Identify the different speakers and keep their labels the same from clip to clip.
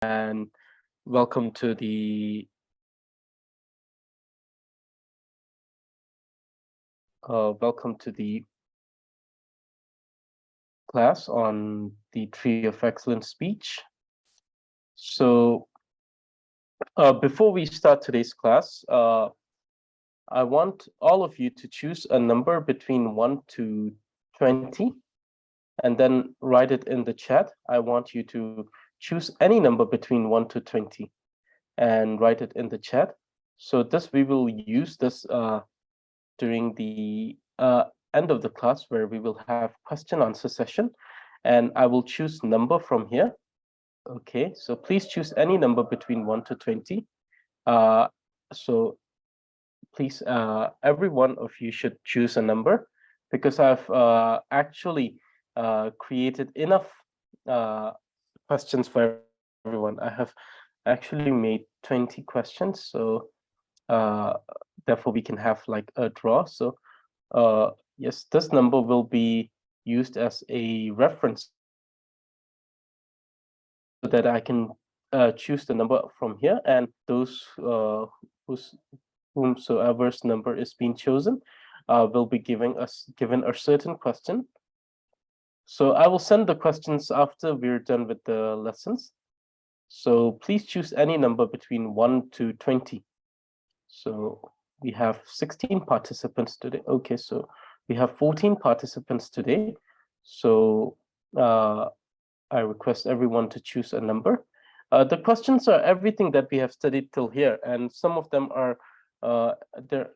Speaker 1: and welcome to the class on the Tree of Excellent Speech. So before we start today's class, I want all of you to choose a number between 1 to 20 and then write it in the chat. I want you to choose any number between 1 to 20 and write it in the chat. So we will use this during the end of the class, where we will have question answer session, and I will choose number from here. Okay, so please choose any number between 1 to 20. So please, every one of you should choose a number, because I've actually created enough questions for everyone. I have actually made 20 questions, so therefore we can have like a draw. So yes, this number will be used as a reference so that I can choose the number from here, and those whomsoever's number is being chosen will be given a certain question. So I will send the questions after we're done with the lessons. So please choose any number between 1 to 20. So we have 16 participants today. Okay, so we have 14 participants today. So I request everyone to choose a number. The questions are everything that we have studied till here, and some of them are there.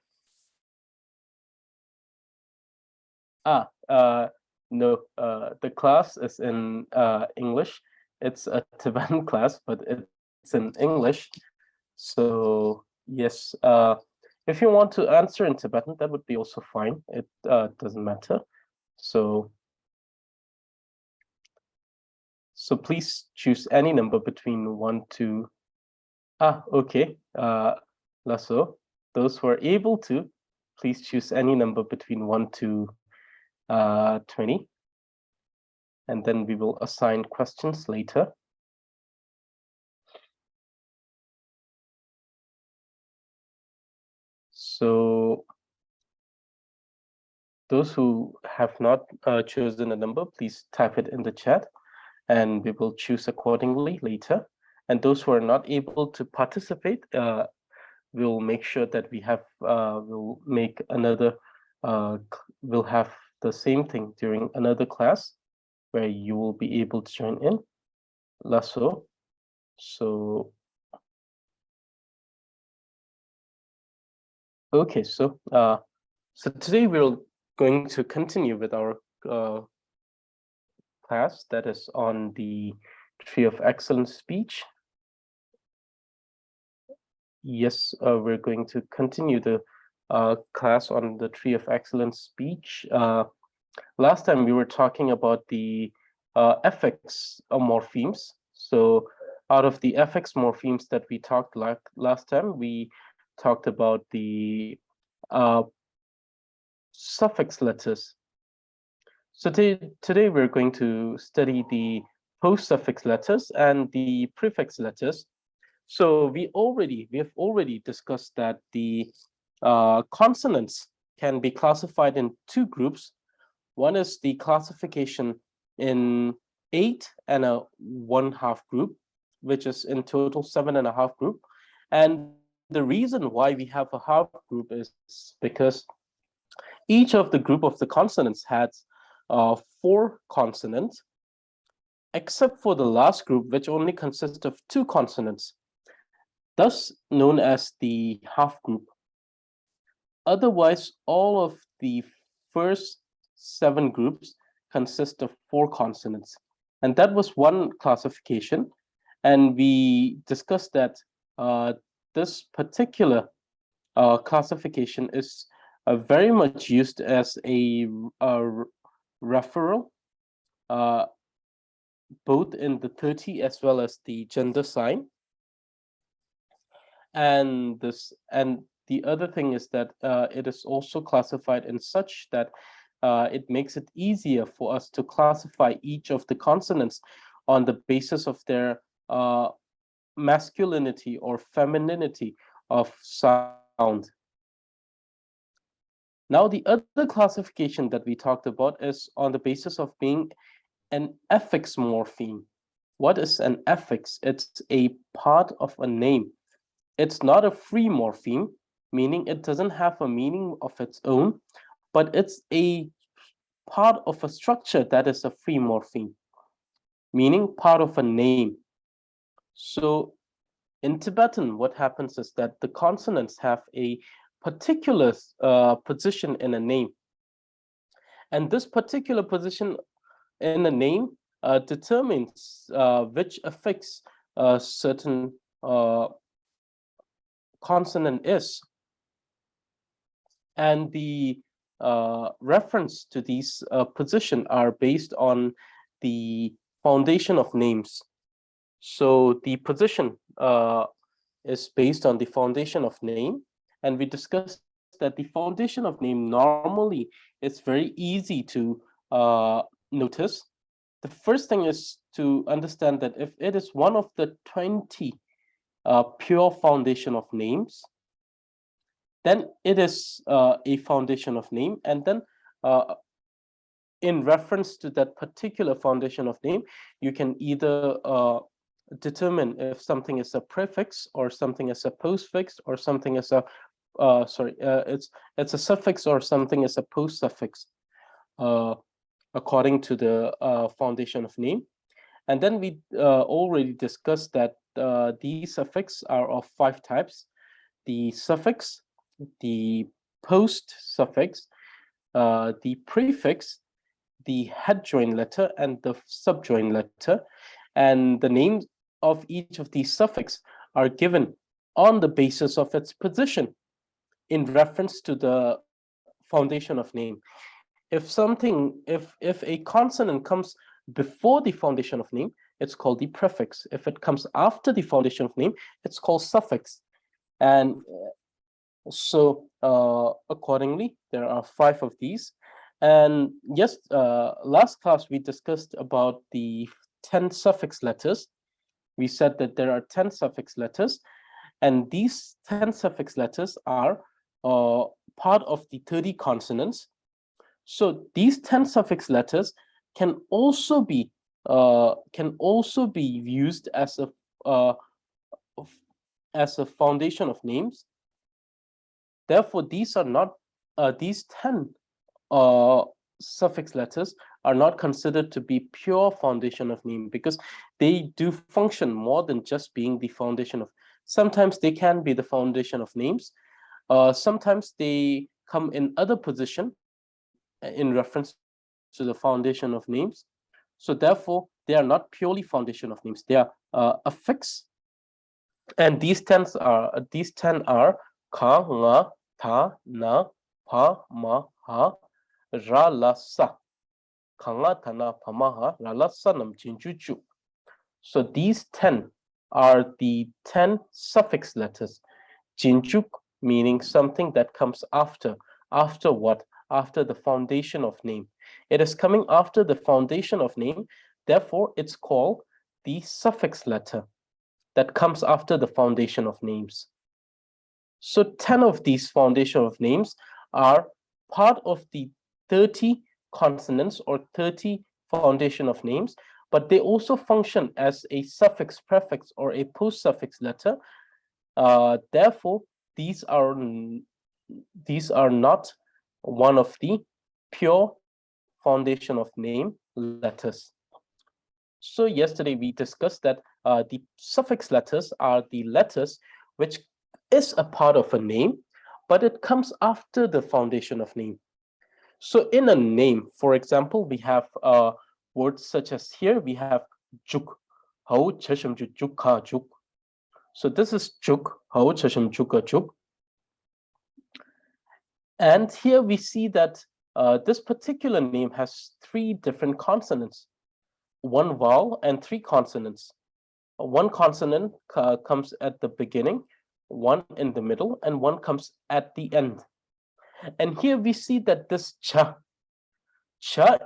Speaker 1: No, the class is in English. It's a Tibetan class, but it's in English. So yes, if you want to answer in Tibetan, that would be also fine. It doesn't matter. So please choose any number between 1 to okay. Lasso, those who are able to, please choose any number between 1 to 20, and then we will assign questions later. So those who have not chosen a number, please type it in the chat, and we will choose accordingly later. And those who are not able to participate, we'll make sure that we have we'll make another we'll have the same thing during another class where you will be able to join in. Lasso. So okay, so today we're going to continue with our class that is on the Tree of Excellent Speech. Yes, we're going to continue the class on the Tree of Excellent Speech. Last time we were talking about the affix morphemes. So out of the affix morphemes that we talked last time, we talked about the suffix letters. So today we're going to study the post-suffix letters and the prefix letters. So we have already discussed that the consonants can be classified in two groups. One is the classification in 8 and a 1/2 group, which is in total 7.5 group. And the reason why we have a half group is because each of the group of the consonants has 4 consonants, except for the last group, which only consists of 2 consonants, thus known as the half group. Otherwise, all of the first 7 groups consist of 4 consonants. And that was one classification. And we discussed that this particular classification is very much used as a referral, both in the 30 as well as the gender sign. And the other thing is that it is also classified in such that it makes it easier for us to classify each of the consonants on the basis of their masculinity or femininity of sound. Now, the other classification that we talked about is on the basis of being an affix morpheme. What is an affix? It's a part of a name. It's not a free morpheme, meaning it doesn't have a meaning of its own, but it's a part of a structure that is a free morpheme, meaning part of a name. So in Tibetan, what happens is that the consonants have a particular position in a name. And this particular position in a name determines which affix a certain consonant is. And the reference to these position are based on the foundation of names. So the position is based on the foundation of name. And we discussed that the foundation of name normally is very easy to notice. The first thing is to understand that if it is one of the 20 pure foundation of names, then it is a foundation of name. And then in reference to that particular foundation of name, you can either determine if something is a prefix or something is a postfix or something is a it's a suffix or something is a post suffix according to the foundation of name. And then we already discussed that these suffixes are of 5 types: the suffix, the post suffix, the prefix, the head join letter, and the subjoin letter. And the names of each of these suffixes are given on the basis of its position in reference to the foundation of name. If a consonant comes before the foundation of name, it's called the prefix. If it comes after the foundation of name, it's called suffix. And so accordingly, there are 5 of these. And yes, last class we discussed about the 10 suffix letters. We said that there are 10 suffix letters, and these 10 suffix letters are part of the 30 consonants. So these 10 suffix letters can also be used as a foundation of names. Therefore, these are not these 10 suffix letters are not considered to be pure foundation of name, because they do function more than just being the foundation of. Sometimes they can be the foundation of names. Sometimes they come in other position in reference to the foundation of names. So therefore, they are not purely foundation of names. They are affix. And these 10 are ka, nga, ta, na, pa, ma, ha, ra, la, sa. Ka, nga, ta, na, pa, ma, ha, ra, la, sa, nam, chin, chu, chu. So these 10 are the 10 suffix letters. Jinjuk meaning something that comes after. After what? After the foundation of name. It is coming after the foundation of name. Therefore, it's called the suffix letter that comes after the foundation of names. So 10 of these foundation of names are part of the 30 consonants or 30 foundation of names, but they also function as a suffix, prefix, or a post-suffix letter. Therefore, these are not one of the pure foundation of name letters. So yesterday we discussed that the suffix letters are the letters which is a part of a name, but it comes after the foundation of name. So in a name, for example, we have words such as here we have juk, hau chasham juk ka juk. So this is juk, hau chasham juk juk. And here we see that this particular name has 3 different consonants, 1 vowel and 3 consonants. 1 consonant comes at the beginning, 1 in the middle, and 1 comes at the end. And here we see that this cha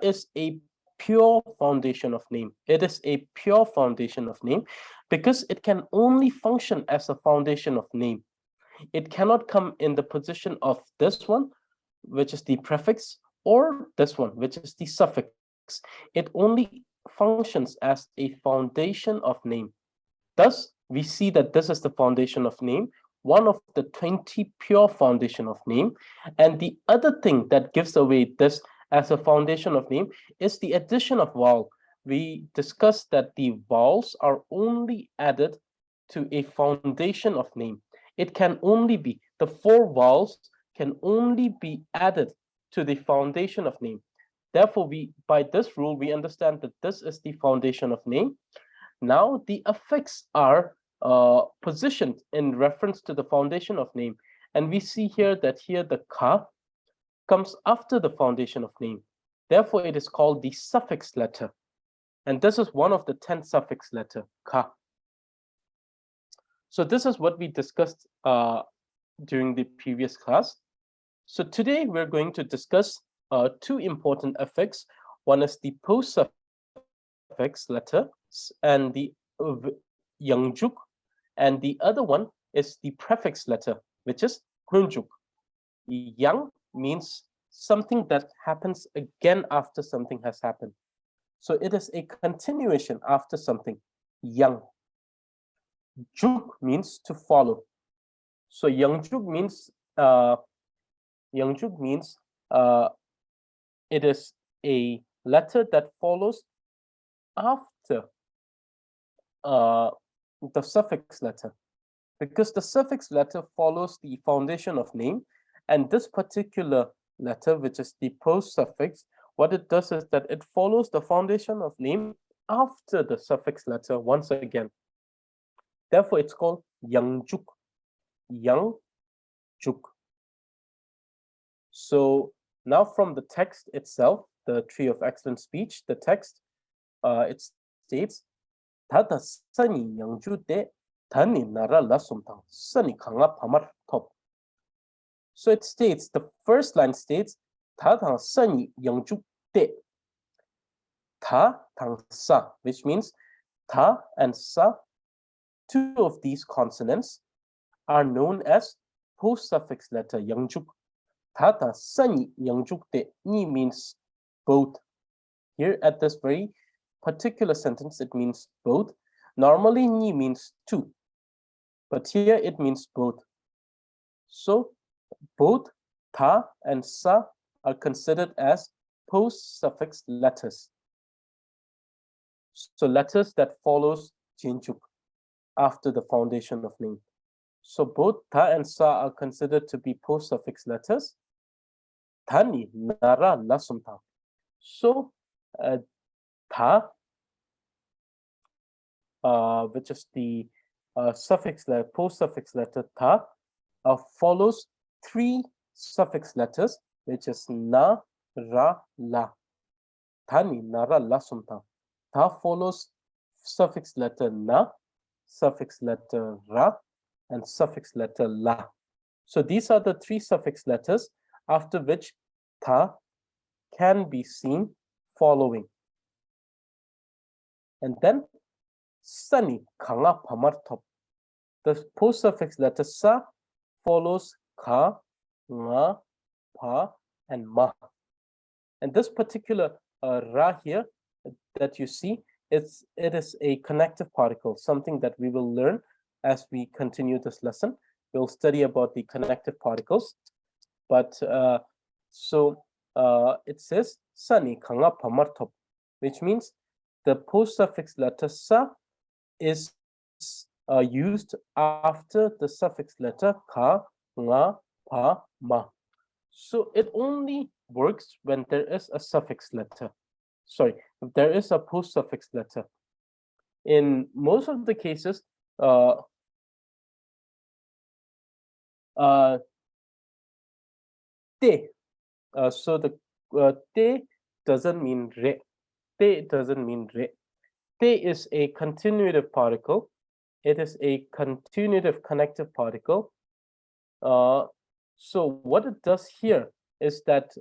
Speaker 1: is a pure foundation of name. It is a pure foundation of name because it can only function as a foundation of name. It cannot come in the position of this one, which is the prefix, or this one, which is the suffix. It only functions as a foundation of name. Thus, we see that this is the foundation of name, one of the 20 pure foundation of name. And the other thing that gives away this as a foundation of name is the addition of vowel. We discussed that the vowels are only added to a foundation of name. It can only be, the 4 vowels can only be added to the foundation of name. Therefore, by this rule, we understand that this is the foundation of name. Now, the affix are positioned in reference to the foundation of name. And we see here that here the ka comes after the foundation of name. Therefore, it is called the suffix letter. And this is one of the 10 suffix letter, ka. So this is what we discussed during the previous class. So today we're going to discuss 2 important affix. One is the post-suffix letter and the Yangjuk, and the other one is the prefix letter, which is Hunjuk. Yang means something that happens again after something has happened. So it is a continuation after something. Yang. Juk means to follow. So Yangjuk means it is a letter that follows after the suffix letter, because the suffix letter follows the foundation of name, and this particular letter, which is the post suffix, what it does is that it follows the foundation of name after the suffix letter once again. Therefore, it's called Yangjuk. Yangjuk. So now from the text itself, the tree of excellent speech, the text, it states, Tata sani yangju de tani nara lasumtang sani kanga pamar top. So it states, the first line states, Tata sani yangju de. Ta tang sa, which means ta and sa, 2 of these consonants are known as post-suffix letter yangjuk. Tata sani yangjuk de, ni means both. Here at this very particular sentence, it means both. Normally, ni means 2, but here it means both. So both ta and sa are considered as post-suffix letters. So letters that follows jinjuk after the foundation of name. So both ta and sa are considered to be post-suffix letters. Tani nara lasumta. So ta, which is the suffix letter, post-suffix letter ta, follows 3 suffix letters, which is na, ra, la. Tani nara lasumta. Ta follows suffix letter na, suffix letter ra, and suffix letter la. So these are the 3 suffix letters after which ta can be seen following. And then sani kanga pamar top. The post-suffix letter sa follows ka, nga, pa, and ma. And this particular ra here that you see, it is a connective particle, something that we will learn as we continue this lesson. We'll study about the connective particles. But it says sani kanga pamar top, which means the post-suffix letter sa is used after the suffix letter ka, nga, pa, ma. So it only works when there is a suffix letter. Sorry, if there is a post-suffix letter. In most of the cases, te. So the te doesn't mean re. Te doesn't mean re. Te is a continuative particle. It is a continuative connective particle. So what it does here is that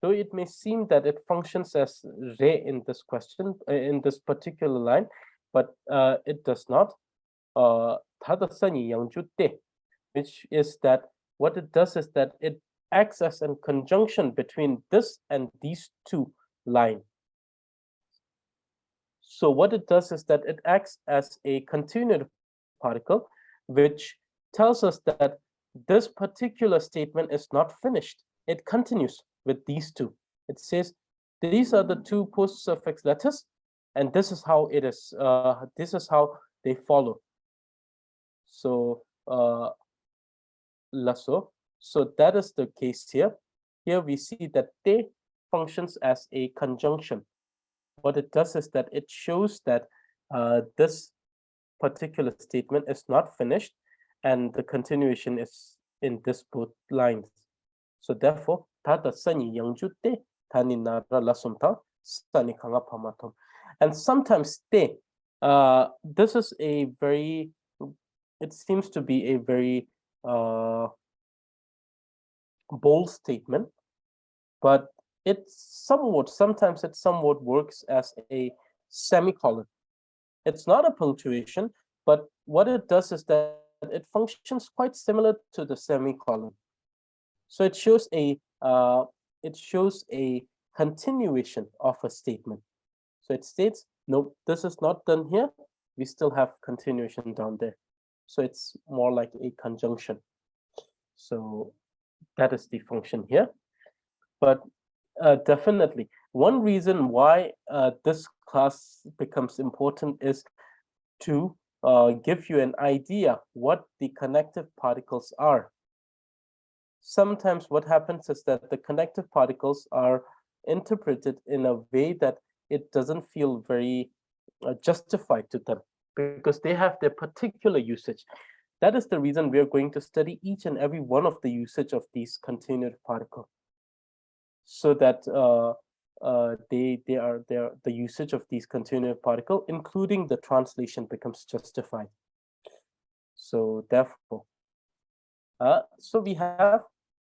Speaker 1: though it may seem that it functions as re in this question, in this particular line, but it does not. Which is that what it does is that it acts as a conjunction between this and these two lines. So what it does is that it acts as a continuative particle, which tells us that this particular statement is not finished. It continues with these two. It says these are the two post-suffix letters, and this is how it is. This is how they follow. So lasso. So that is the case here. Here we see that te functions as a conjunction. What it does is that it shows that this particular statement is not finished, and the continuation is in this both lines. So therefore, and sometimes te, this is a very, it seems to be a very bold statement, but sometimes it somewhat works as a semicolon. It's not a punctuation, but what it does is that it functions quite similar to the semicolon. So it shows a continuation of a statement. So it states, no, this is not done here. We still have continuation down there. So it's more like a conjunction. So that is the function here. But definitely, one reason why this class becomes important is to give you an idea what the connective particles are. Sometimes what happens is that the connective particles are interpreted in a way that it doesn't feel very justified to them, because they have their particular usage. That is the reason we are going to study each and every one of the usage of these continuative particles, so that the usage of these continuative particle, including the translation, becomes justified. So therefore, so we have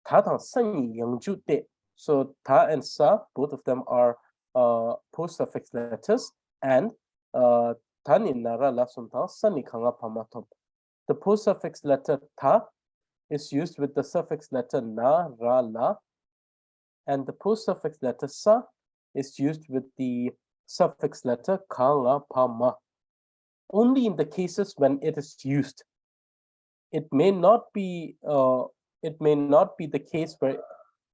Speaker 1: ta tang sen yi yang ju de. So ta and sa, both of them are post-suffix letters, and ta ni nara la sun tang san ni kanga pamatom. The post-suffix letter ta is used with the suffix letter na, ra, la, and the post-suffix letter sa is used with the suffix letter ka, la, pa, ma. Only in the cases when it is used. It may not be the case where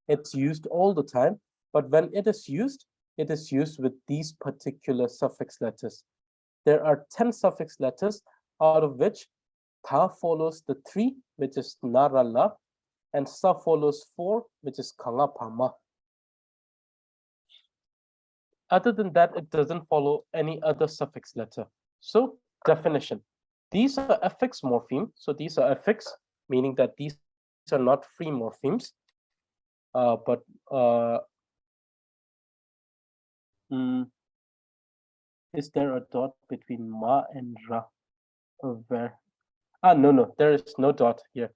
Speaker 1: it's used all the time, but when it is used with these particular suffix letters. There are 10 suffix letters, out of which ta follows the 3, which is na, ra, la, and sa follows 4, which is ka, la, pa, ma. Other than that, it doesn't follow any other suffix letter. So, definition. These are affix morpheme. So these are affix, meaning that these are not free morphemes. Is there a dot between ma and ra? Where? No, there is no dot here.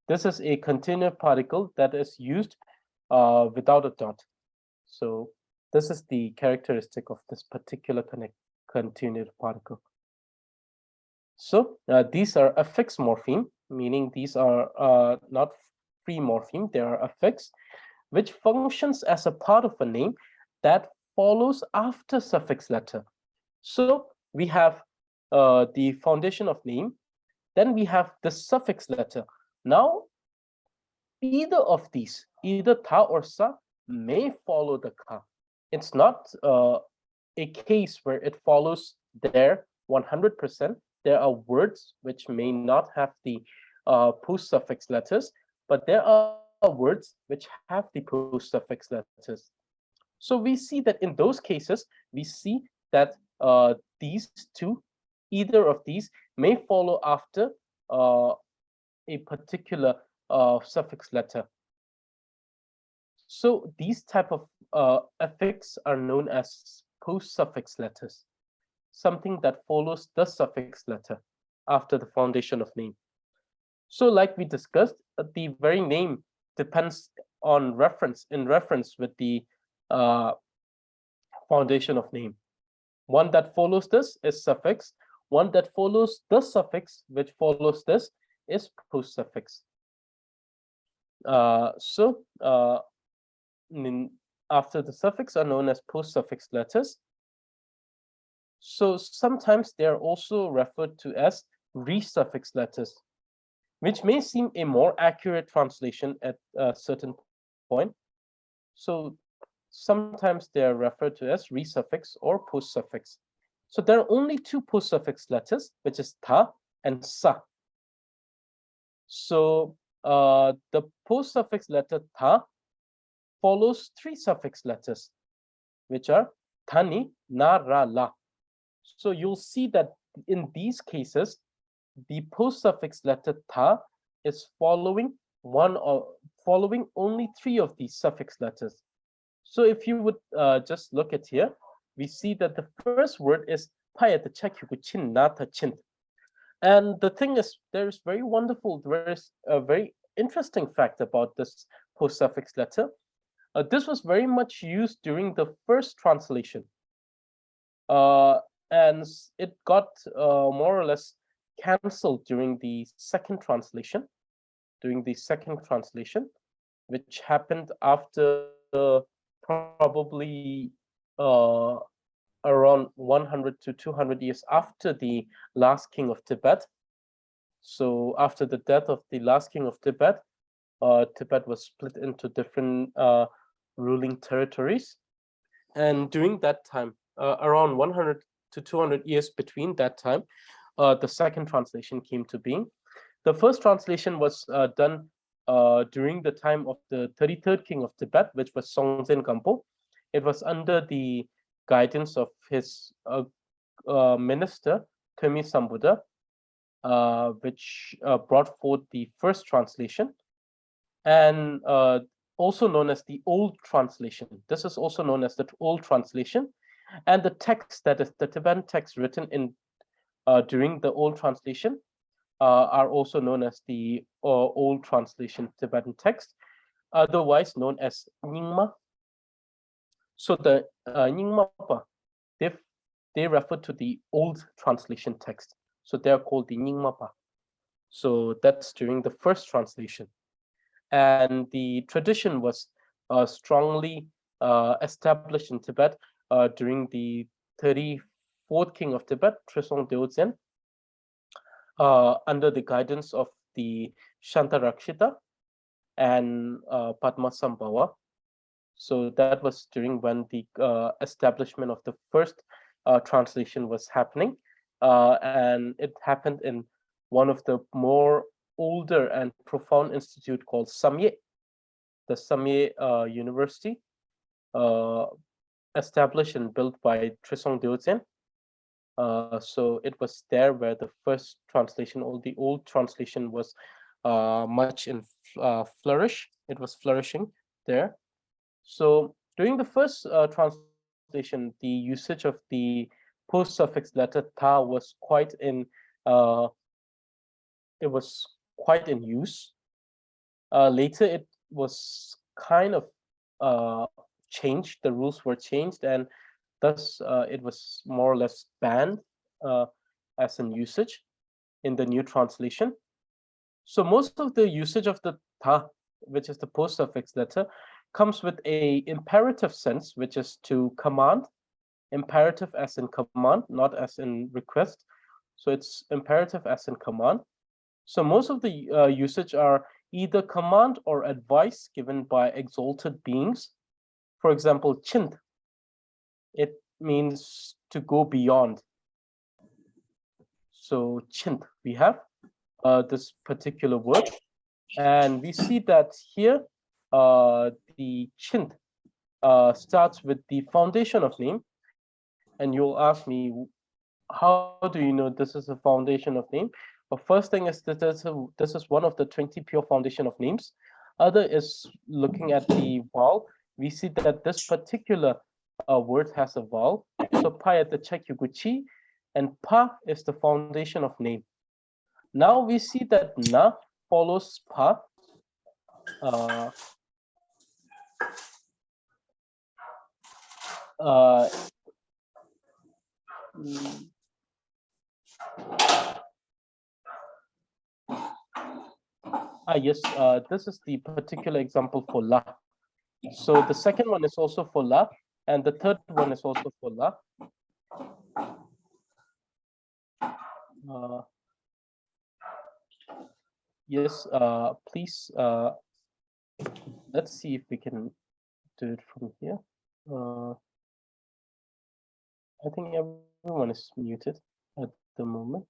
Speaker 1: This is a continuous particle that is used without a dot. So this is the characteristic of this particular continuous particle. So these are affix morpheme, meaning these are not free morpheme, they are affix, which functions as a part of a name that follows after suffix letter. So we have the foundation of name, then we have the suffix letter. Now, either of these, either ta or sa, may follow the ka. It's not a case where it follows there 100%. There are words which may not have the post-suffix letters, but there are words which have the post-suffix letters. So we see that in those cases, we see that these two, either of these, may follow after a particular suffix letter. So these type of affix are known as post-suffix letters, something that follows the suffix letter after the foundation of name. So like we discussed, the very name depends on reference with the foundation of name. One that follows this is suffix. One that follows the suffix, which follows this, is post-suffix. After the suffix are known as post-suffix letters. So sometimes they are also referred to as resuffix letters, which may seem a more accurate translation at a certain point. So sometimes they are referred to as resuffix or post-suffix. So there are only two post-suffix letters, which is ta and sa. So the post-suffix letter ta follows three suffix letters, which are tani, na, ra, la. So you'll see that in these cases, the post-suffix letter ta is following only three of these suffix letters. So if you would just look at here, we see that the first word is payata chakyukuchin nata chin. And the thing is, there is a very interesting fact about this post-suffix letter. This was very much used during the first translation. And it got more or less cancelled during the second translation, which happened after probably around 100 to 200 years after the last king of Tibet. So after the death of the last king of Tibet, Tibet was split into different ruling territories. And during that time, around 100 to 200 years between that time, the second translation came to being. The first translation was done during the time of the 33rd king of Tibet, which was Songtsen Gampo. It was under the guidance of his minister, Khmer Sambuddha, which brought forth the first translation, and also known as the Old Translation. This is also known as the Old Translation, and the text, that is the Tibetan text written in during the Old Translation, are also known as the Old Translation Tibetan text, otherwise known as Nyingma. So the Nyingmapa, they refer to the Old Translation text. So they are called the Nyingmapa. So that's during the first translation. And the tradition was strongly established in Tibet during the 34th king of Tibet, Trisong Deodzhen, under the guidance of the Shantarakshita and Padmasambhava. So that was during when the establishment of the first translation was happening. And it happened in one of the more older and profound institute called Samye, the Samye University, established and built by Trisong Deodzhen. So it was there where the first translation, or the old translation, was much in flourish. It was flourishing there. So during the first translation, the usage of the post-suffix letter ta was quite in use. Later, it was kind of changed. The rules were changed, and thus it was more or less banned as in usage in the new translation. So most of the usage of the ta, which is the post-suffix letter, comes with a imperative sense, which is to command. Imperative as in command, not as in request. So it's imperative as in command. So most of the usage are either command or advice given by exalted beings. For example, chint, it means to go beyond. So chint, we have this particular word, and we see that here the chint starts with the foundation of name. And you'll ask me, how do you know this is a foundation of name? Well, first thing is that this is one of the 20 pure foundation of names. Other is looking at the vowel. We see that this particular word has a vowel. So pa at the chekyuguchi, and pa is the foundation of name. Now we see that na follows pa. Yes, this is the particular example for la. So the second one is also for la, and the third one is also for la. Yes, please, let's see if we can do it from here. I think everyone is muted at the moment.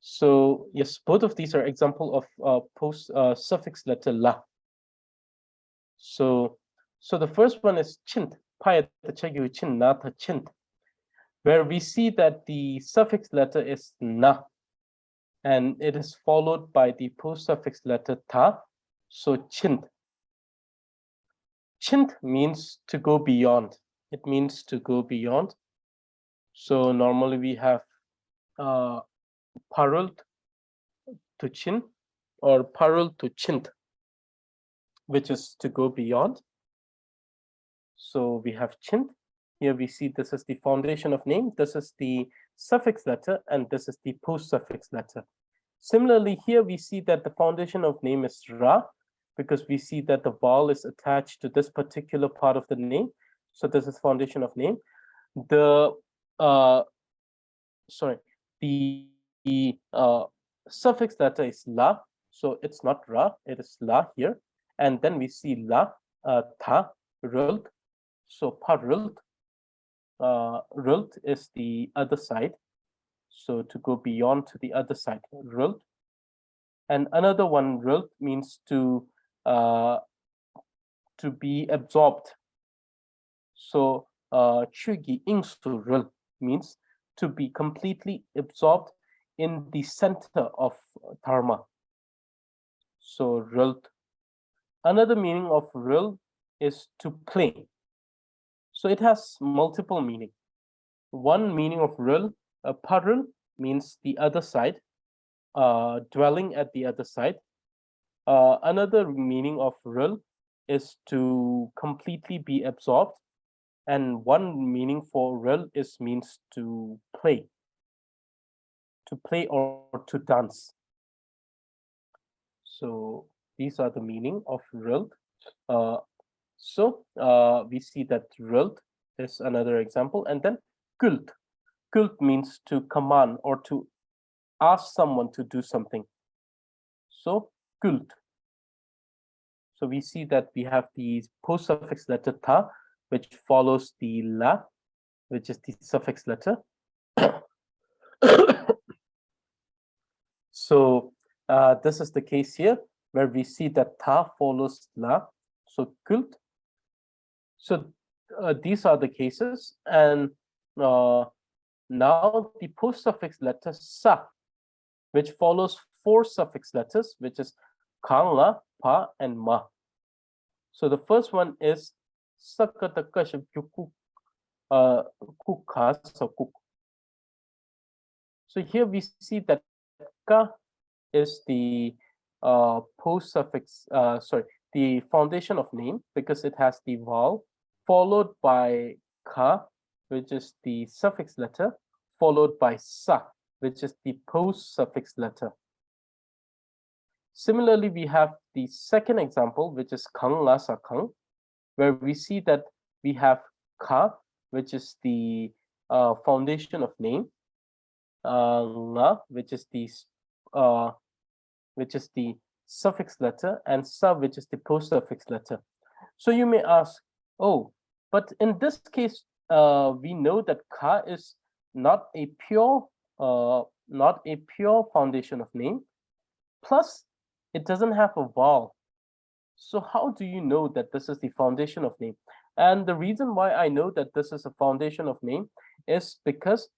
Speaker 1: So yes, both of these are example of post suffix letter la. So the first one is chint, chin nata chint, where we see that the suffix letter is na, and it is followed by the post suffix letter ta. So chint. Chint means to go beyond. It means to go beyond. So normally we have parul to chin or parul to chint, which is to go beyond. So we have chint. Here we see this is the foundation of name, this is the suffix letter, and this is the post suffix letter. Similarly, here we see that the foundation of name is ra, because we see that the vowel is attached to this particular part of the name. So this is foundation of name. The suffix letter is la, so it's not ra, it is la here. And then we see la, ta, rult. So parult, rult is the other side. So to go beyond to the other side, rult. And another one, rult, means to be absorbed. So chugi ingsu rult means to be completely absorbed in the center of dharma. So rult. Another meaning of rult is to play. So it has multiple meaning. One meaning of rul, parul, means the other side, dwelling at the other side. Another meaning of rul is to completely be absorbed. And one meaning for rul means to play or to dance. So these are the meaning of rul. So we see that rult is another example. And then kult. Kult means to command or to ask someone to do something. So kult. So we see that we have the post suffix letter ta, which follows the la, which is the suffix letter. So this is the case here, where we see that ta follows la. So kult. So these are the cases. And now the post suffix letter sa, which follows four suffix letters, which is kang, la, pa, and ma. So the first one is sakataka kukha, so kuk. So here we see that ka is the post suffix, the foundation of name, because it has the vowel, followed by ka, which is the suffix letter, followed by sa, which is the post suffix letter. Similarly, we have the second example, which is kang, la, sa, kang, where we see that we have ka, which is the foundation of name, nga, which is the suffix letter, and sa, which is the post suffix letter. So you may ask, oh, but in this case, we know that ka is not a pure foundation of name. Plus, it doesn't have a vowel. So how do you know that this is the foundation of name? And the reason why I know that this is a foundation of name is because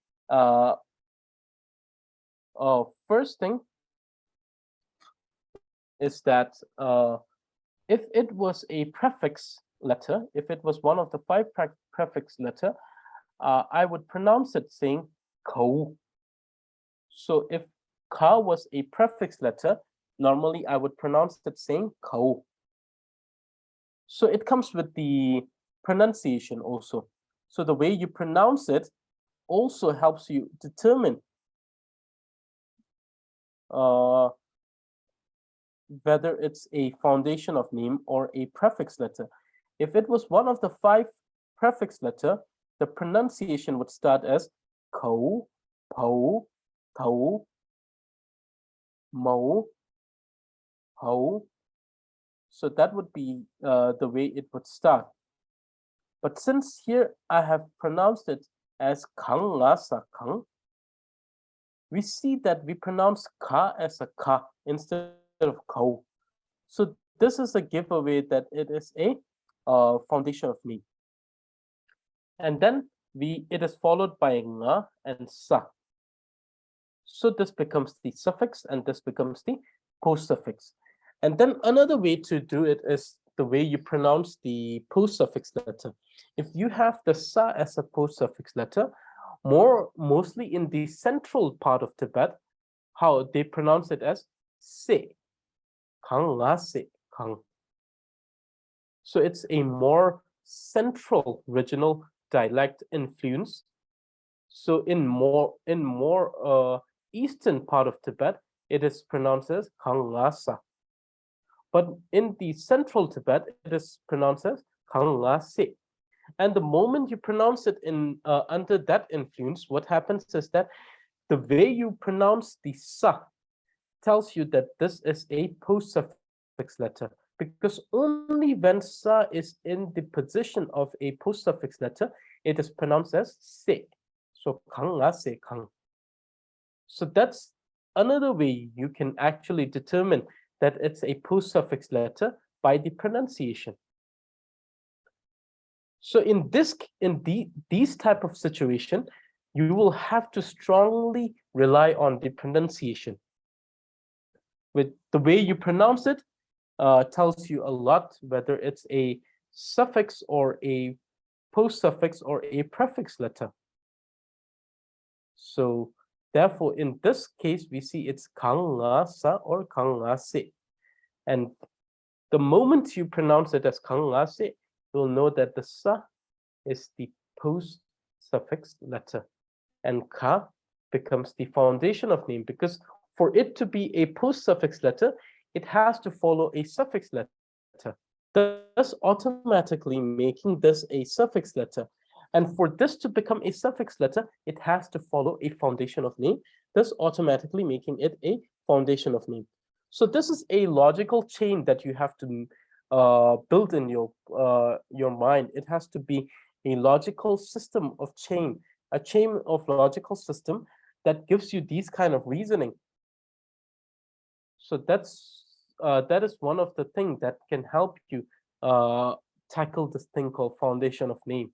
Speaker 1: first thing is that if it was a prefix letter, if it was one of the 5 prefix letter, I would pronounce it saying kou. So if ka was a prefix letter, normally I would pronounce it saying kou. So it comes with the pronunciation also. So the way you pronounce it also helps you determine whether it's a foundation of name or a prefix letter. If it was one of the 5 prefix letter, the pronunciation would start as khẩu, phẩu, thấu, mẫu, hấu. So that would be the way it would start. But since here I have pronounced it as khang, lasa, khang, we see that we pronounce ka as a ka instead of khẩu. So this is a giveaway that it is a foundation of name. And then it is followed by nga and sa. So this becomes the suffix and this becomes the post-suffix. And then another way to do it is the way you pronounce the post-suffix letter. If you have the sa as a post-suffix letter, mostly in the central part of Tibet, how they pronounce it as se, kang la se, kang. So it's a more central regional dialect influence. So in more eastern part of Tibet, it is pronounced as kang la sa. But in the central Tibet, it is pronounced as kang la se. And the moment you pronounce it in under that influence, what happens is that the way you pronounce the sa tells you that this is a post-suffix letter, because only when sa is in the position of a post-suffix letter, it is pronounced as se. So kang la se kang. So that's another way you can actually determine that it's a post-suffix letter by the pronunciation. So in these type of situation, you will have to strongly rely on the pronunciation. With the way you pronounce it tells you a lot whether it's a suffix or a post-suffix or a prefix letter. So therefore, in this case, we see it's kang la sa or kang la se. And the moment you pronounce it as kang la se, you'll know that the sa is the post-suffix letter. And ka becomes the foundation of name, because for it to be a post-suffix letter, it has to follow a suffix letter, thus automatically making this a suffix letter. And for this to become a suffix letter, it has to follow a foundation of name, thus automatically making it a foundation of name. So this is a logical chain that you have to build in your mind. It has to be a logical system of chain, a chain of logical system that gives you these kind of reasoning. So that is one of the things that can help you tackle this thing called foundation of name.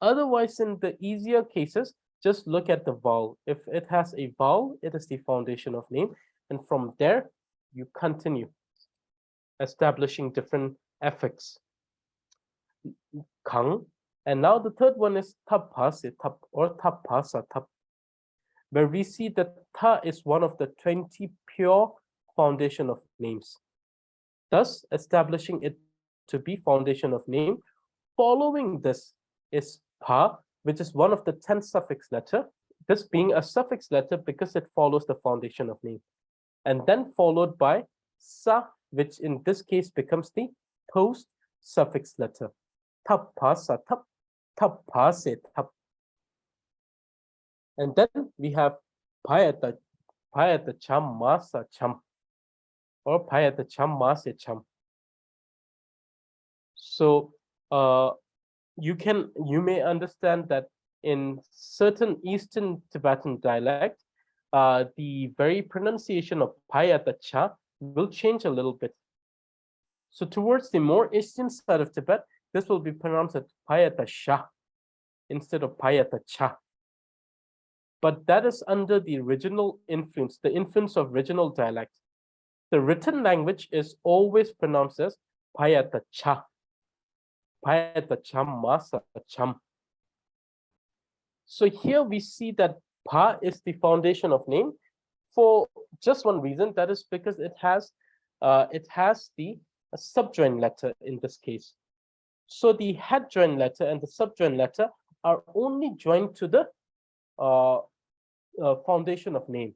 Speaker 1: Otherwise, in the easier cases, just look at the vowel. If it has a vowel, it is the foundation of name. And from there, you continue establishing different affix. Kang. And now the third one is tapase, tap or tapasa, tap, where we see that ta is one of the 20 pure foundation of names, thus establishing it to be foundation of name. Following this is pa, which is one of the 10 suffix letter, this being a suffix letter because it follows the foundation of name. And then followed by sa, which in this case becomes the post suffix letter. Tap pa sa tap, tap pa se tap. And then we have payata cham masa cham, or payata cham mase cham. So you may understand that in certain Eastern Tibetan dialect, the very pronunciation of payata cha will change a little bit. So towards the more eastern side of Tibet, this will be pronounced as payata sha instead of payata cha. But that is under the original influence, the influence of regional dialect. The written language is always pronounced as payata cha, payata cham masa cham. So here we see that pa is the foundation of name for just one reason, that is because it has the subjoined letter in this case. So the head joint letter and the subjoint letter are only joined to the foundation of name.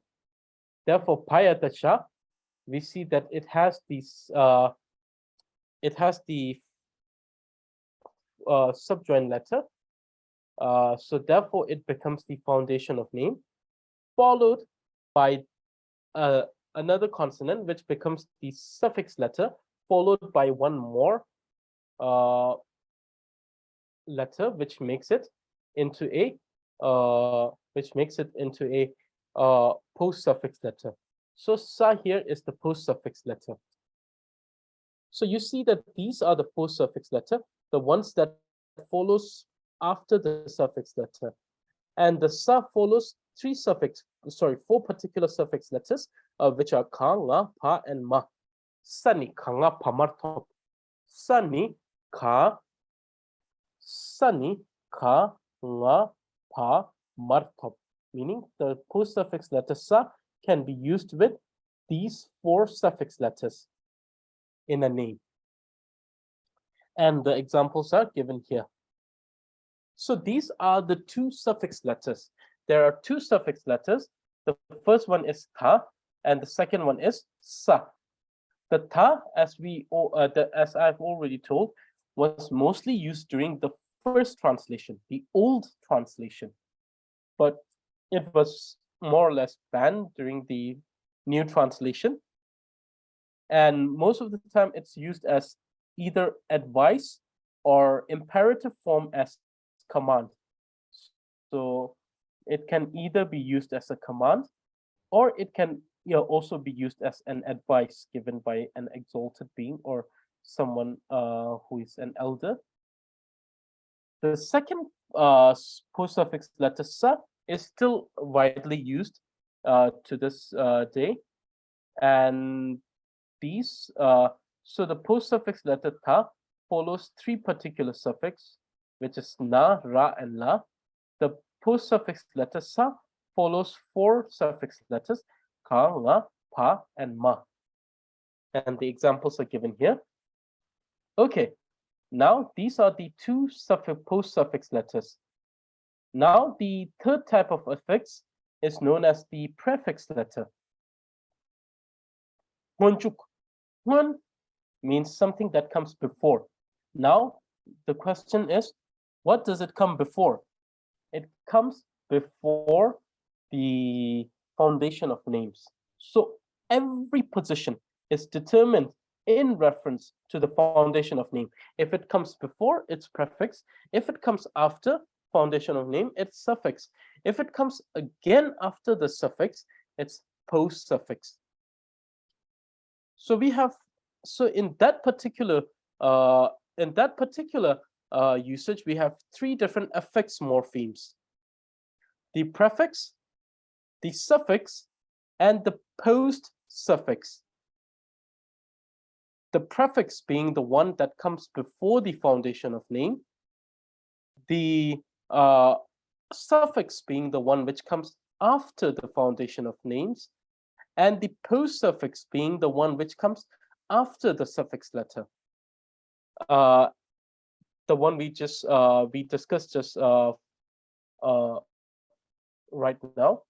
Speaker 1: Therefore, Payatacha, we see that it has these subjoint letter. So therefore, it becomes the foundation of name, followed by another consonant, which becomes the suffix letter, followed by one more letter, which makes it into a post suffix letter. So sa here is the post suffix letter. So you see that these are the post suffix letter, the ones that follows after the suffix letter, and the sa follows four particular suffix letters, which are ka, nga, pa, and ma. Sani, ka, nga, pa, martop. Sani, ka, nga, pa, martop. Meaning the post suffix letter sa can be used with these four suffix letters in a name. And the examples are given here. So these are the two suffix letters. There are two suffix letters. The first one is ta, and the second one is sa. The ta, as I've already told, was mostly used during the first translation, the old translation, but it was more or less banned during the new translation. And most of the time, it's used as either advice or imperative form as command. So it can either be used as a command, or it can also be used as an advice given by an exalted being or someone who is an elder. The second post suffix letter sa is still widely used to this day, and these so the post suffix letter ta follows three particular suffix, which is na, ra, and la. The post suffix letter sa follows four suffix letters, ka, nga, pa, and ma. And the examples are given here. Okay, now these are the two post suffix letters. Now the third type of affix is known as the prefix letter. Honjuk. Hon means something that comes before. Now the question is, what does it come before? It comes before the foundation of names. So every position is determined in reference to the foundation of name. If it comes before, it's prefix. If it comes after foundation of name, it's suffix. If it comes again after the suffix, it's post suffix. So we have, in that particular usage, we have three different affix morphemes: the prefix, the suffix, and the post suffix. The prefix being the one that comes before the foundation of name, the suffix being the one which comes after the foundation of names, and the post suffix being the one which comes after the suffix letter. The one we discussed just right now.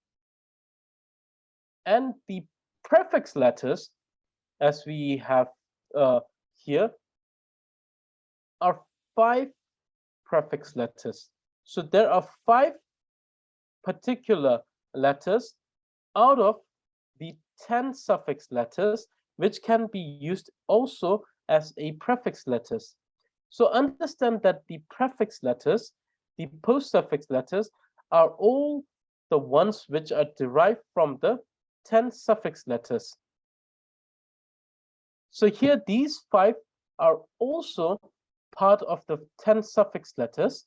Speaker 1: And the prefix letters, as we have here, are 5 prefix letters. So there are 5 particular letters out of the 10 suffix letters, which can be used also as a prefix letters. So understand that the prefix letters, the post suffix letters, are all the ones which are derived from the 10 suffix letters. So here these 5 are also part of the 10 suffix letters,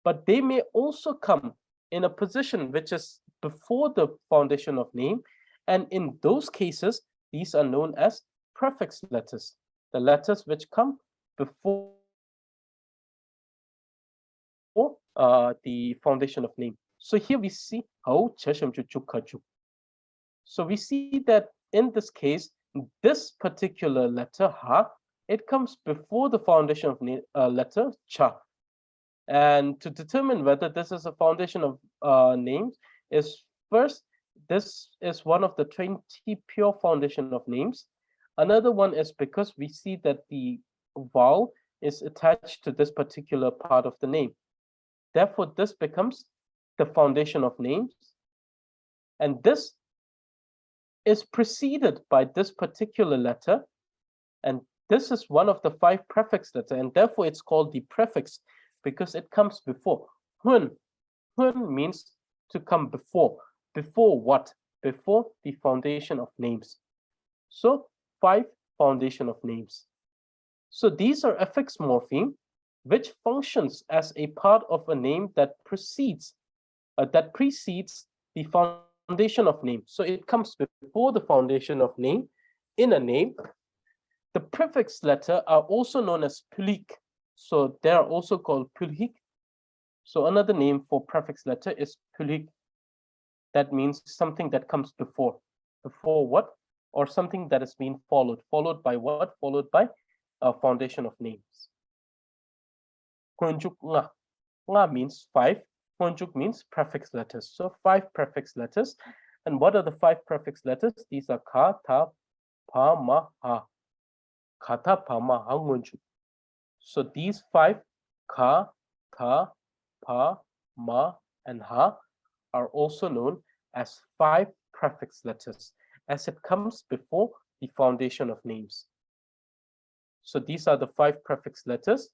Speaker 1: but they may also come in a position which is before the foundation of name, and in those cases, these are known as prefix letters, the letters which come before the foundation of name. So here we see so we see that in this case, this particular letter ha it comes before the foundation of letter cha. And to determine whether this is a foundation of names is first, this is one of the 20 pure foundation of names. Another one is because we see that the vowel is attached to this particular part of the name. Therefore, this becomes the foundation of names. And this is preceded by this particular letter. And this is one of the 5 prefix letters. And therefore, it's called the prefix because it comes before. Hun. Hun means to come before. Before what? Before the foundation of names. So 5 foundation of names. So these are affix morpheme, which functions as a part of a name that precedes the foundation of name. So it comes before the foundation of name in a name. The prefix letter are also known as pulik. So they are also called pulhik. So another name for prefix letter is pulik. That means something that comes before. Before what? Or something that is being followed. Followed by what? Followed by a foundation of names. Konjuk nga. Nga means 5. Konjuk means prefix letters. So 5 prefix letters. And what are the 5 prefix letters? These are ka, ta, pa, ma, ha. Ka, ta, pa, ma, ha, ngonjuk. So these 5, ka, ta, pa, ma, and ha, are also known as 5 prefix letters, as it comes before the foundation of names. So these are the 5 prefix letters: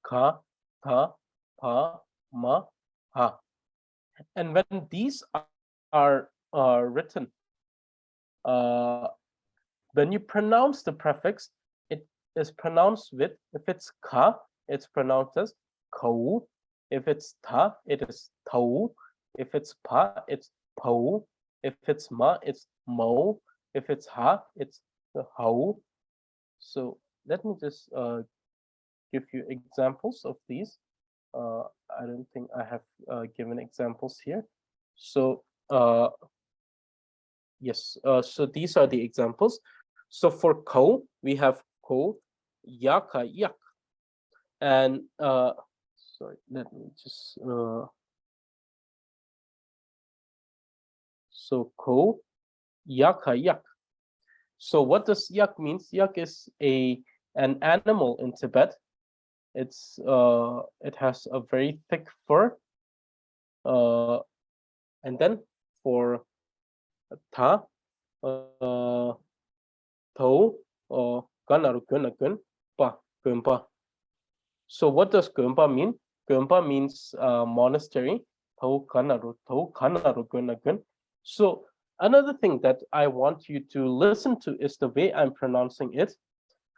Speaker 1: ka, ta, pa, ma, ha. And when these are written, when you pronounce the prefix, it is pronounced with, if it's ka, it's pronounced as kau. If it's ta, it is tau. If it's pa, it's pau. If it's ma, it's mo. If it's ha, it's hau. So let me just give you examples of these. I don't think I have given examples here. So yes, so these are the examples. So for ko, we have ko, yaka, yak. And sorry, let me just so ko, yaka, yak. So what does yak means? Yak is an animal in Tibet. It has a very thick fur. And then for ta, to, ganaru gunagun, pa, gumpa. So what does gumpa mean? Gumpa means monastery. To kanaru gunagun. So another thing that I want you to listen to is the way I'm pronouncing it.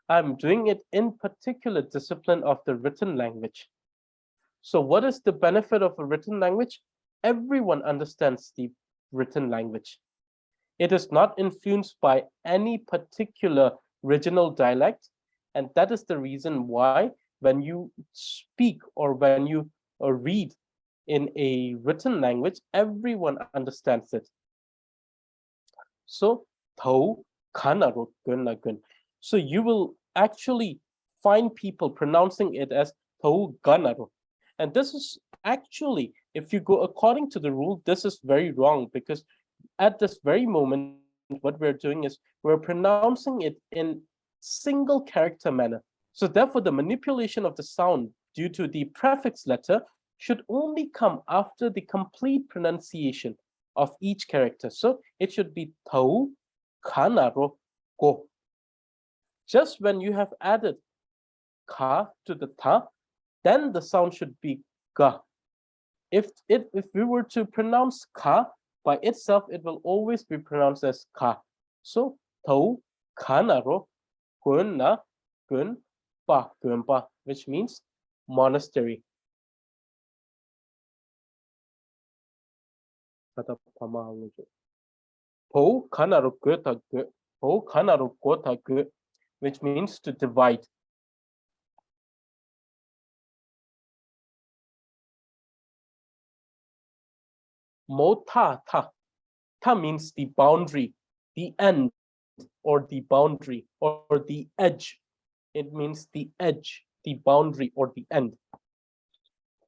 Speaker 1: I'm doing it in particular discipline of the written language. So what is the benefit of a written language? Everyone understands the written language. It is not influenced by any particular regional dialect. And that is the reason why when you speak or when you read in a written language, everyone understands it. So, thou kanaru gunagun. So you will actually find people pronouncing it as thou ganaru. And this is actually, if you go according to the rule, this is very wrong, because at this very moment, what we're doing is we're pronouncing it in single character manner. So therefore, the manipulation of the sound due to the prefix letter should only come after the complete pronunciation of each character. So it should be tau, kanaro, go. Just when you have added ka to the ta, then the sound should be ga. If we were to pronounce ka by itself, it will always be pronounced as ka. So tau, kanaro, gun, pa, gunpa, which means monastery. Po kanaru gota gu, po kanaru gota gu, which means to divide. Mo ta ta. Ta means the boundary, the end. or the boundary or the edge. It means the edge, the boundary, or the end.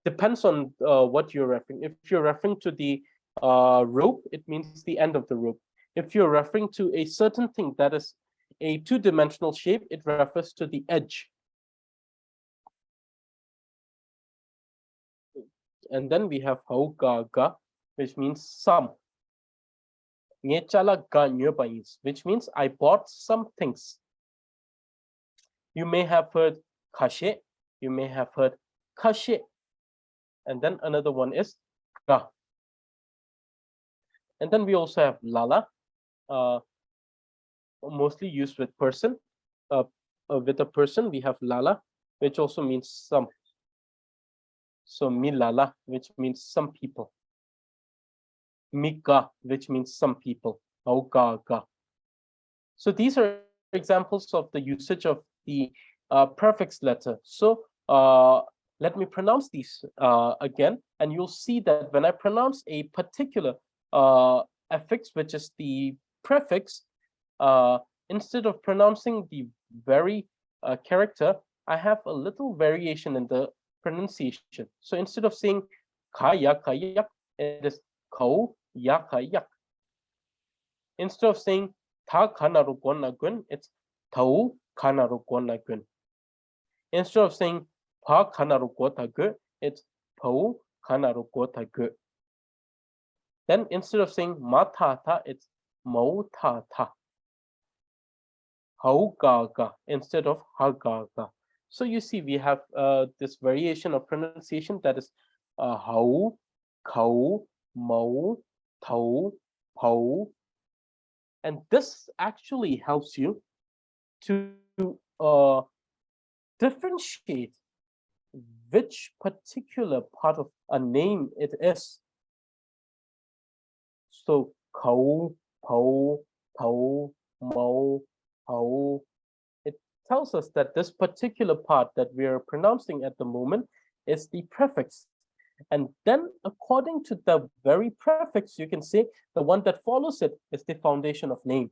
Speaker 1: Depends on what you're referring. If you're referring to the rope, it means the end of the rope. If you're referring to a certain thing that is a two-dimensional shape, it refers to the edge. And then we have hau ga ga, which means some. Nye chala ga nyobais, which means I bought some things. You may have heard kashe, you may have heard kashe. And then another one is ga. And then we also have lala, mostly used with person. With a person, we have lala, which also means some. So mi lala, which means some people. Mi ga, which means some people. Au ga ga. So these are examples of the usage of the prefix letter. So let me pronounce these again, and you'll see that when I pronounce a particular affix, which is the prefix, instead of pronouncing the very character, I have a little variation in the pronunciation. So instead of saying kaya kayak, it is kau ya kayak. Instead of saying ta kanaru gonagun, it's tau kanaru gonagun. Instead of saying pa kanaru gotagu, it's pau kanaru gotagu. Then instead of saying matata, it's mau tata. Hau gaga instead of hagaga. So you see, we have this variation of pronunciation that is hau, kau, mau, tau, pau. And this actually helps you to differentiate which particular part of a name it is. So kau, pau, tau, mau, hau. It tells us that this particular part that we are pronouncing at the moment is the prefix. And then according to the very prefix, you can say the one that follows it is the foundation of name.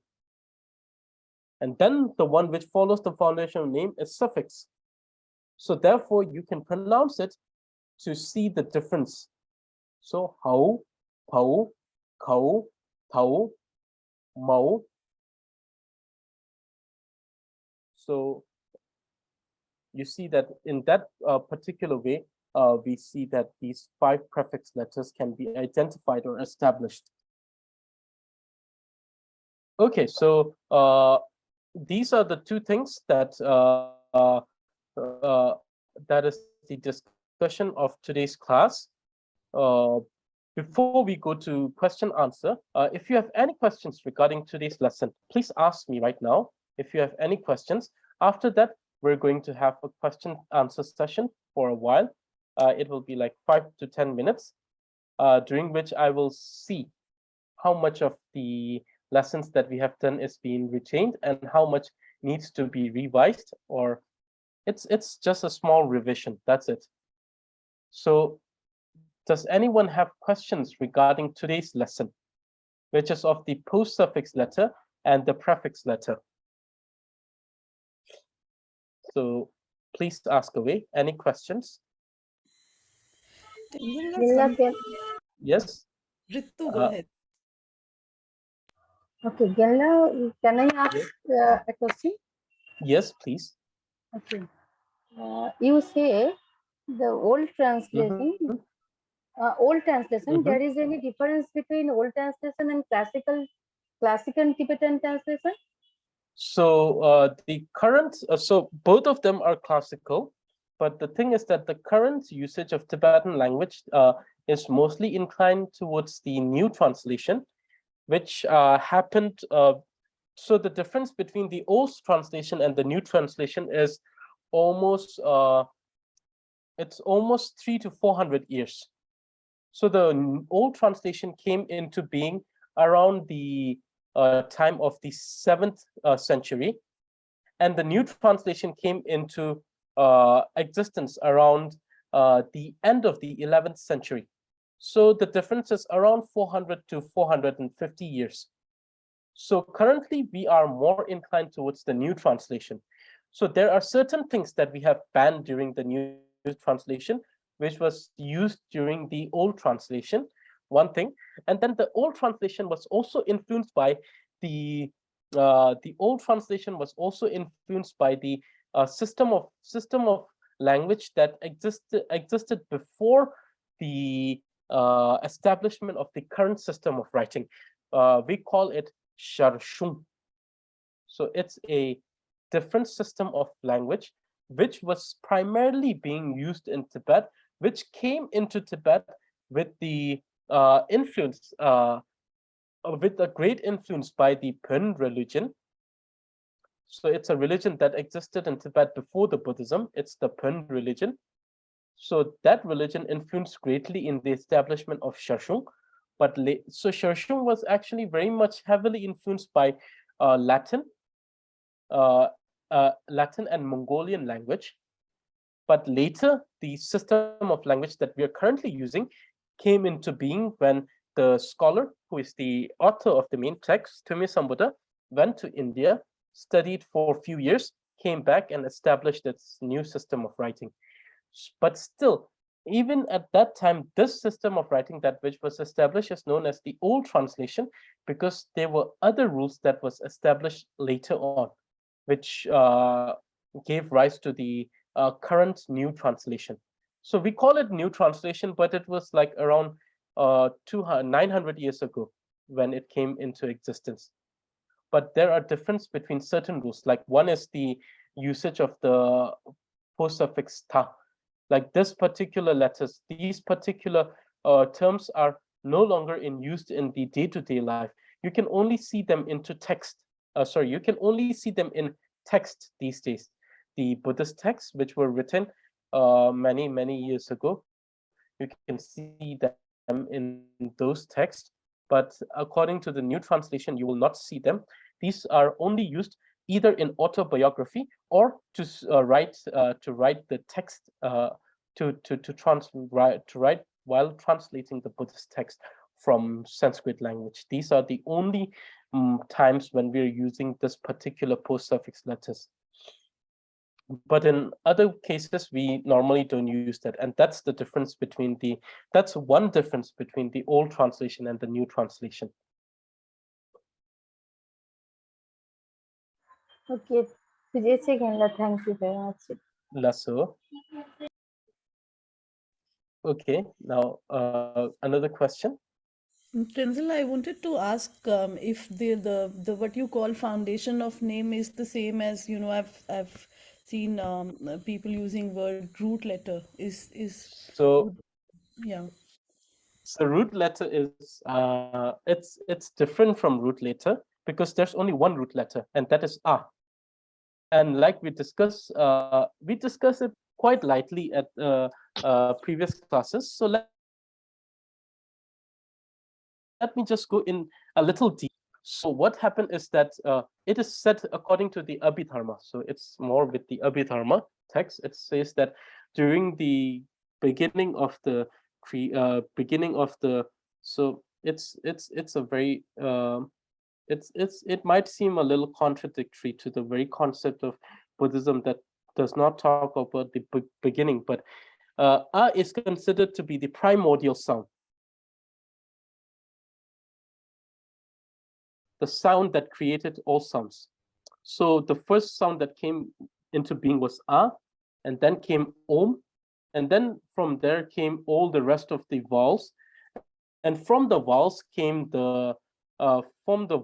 Speaker 1: And then the one which follows the foundation of name is suffix. So therefore, you can pronounce it to see the difference. So hau, pau, kau, tau, mau. So you see that in that particular way, we see that these 5 prefix letters can be identified or established. Okay, so these are the 2 things that that is the discussion of today's class. Before we go to question answer, if you have any questions regarding today's lesson, please ask me right now. If you have any questions, after that, we're going to have a question answer session for a while. It will be like 5 to 10 minutes, during which I will see how much of the lessons that we have done is being retained and how much needs to be revised, or it's just a small revision. That's it. So does anyone have questions regarding today's lesson, which is of the post-suffix letter and the prefix letter? So please ask away. Any questions? Yes.
Speaker 2: Ritu, go ahead.
Speaker 3: Okay, Gella, can I ask a question?
Speaker 1: Yes, please.
Speaker 3: Okay. You say the old translation, there is any difference between old translation and classical Tibetan translation?
Speaker 1: So the current, so both of them are classical, but the thing is that the current usage of Tibetan language is mostly inclined towards the new translation, which happened. So the difference between the old translation and the new translation is almost it's almost 300 to 400 years. So the old translation came into being around the time of the 7th century, and the new translation came into existence around the end of the 11th century. So the difference is around 400 to 450 years. So currently we are more inclined towards the new translation. So there are certain things that we have banned during the new translation, which was used during the old translation, one thing. And then the old translation was also influenced by the old translation was also influenced by the system of language that existed before the establishment of the current system of writing. We call it Sharshung. So it's a different system of language, which was primarily being used in Tibet, which came into Tibet with the influence, with a great influence by the Pen religion. So it's a religion that existed in Tibet before the Buddhism. It's the Pen religion. So that religion influenced greatly in the establishment of Sharshung. But so Sharshung was actually very much heavily influenced by Latin, Latin and Mongolian language. But later, the system of language that we are currently using came into being when the scholar, who is the author of the main text, Tumi Sambuddha, went to India, studied for a few years, came back and established its new system of writing. But still, even at that time, this system of writing that which was established is known as the old translation, because there were other rules that was established later on, which gave rise to the current new translation. So we call it new translation, but it was like around 900 years ago when it came into existence. But there are differences between certain rules. Like one is the usage of the post suffix ta. Like this particular letters, these particular terms are no longer in used in the day-to-day life. You can only see them into text. You can only see them in text these days. The Buddhist texts, which were written many years ago, you can see them in those texts. But according to the new translation, you will not see them. These are only used either in autobiography or to write the text to write while translating the Buddhist text from Sanskrit language. These are the only times when we're using this particular post suffix letters. But in other cases, we normally don't use that. And that's the difference between that's one difference between the old translation and the new translation.
Speaker 3: Okay, thank you very much.
Speaker 1: Lasso. Okay, now another question.
Speaker 2: Tenzil, I wanted to ask if the what you call foundation of name is the same as, I've seen people using word root letter
Speaker 1: So
Speaker 2: yeah.
Speaker 1: So root letter is it's different from root letter because there's only one root letter, and that is a. And like we discuss it quite lightly at previous classes. So let me just go in a little deep. So what happened is that it is said according to the Abhidharma. So it's more with the Abhidharma text. It says that during the beginning of the beginning of the so it's a very it might seem a little contradictory to the very concept of Buddhism that does not talk about the beginning, but a is considered to be the primordial sound, the sound that created all sounds. So the first sound that came into being was a, and then came om, and then from there came all the rest of the vowels, and from the vowels came the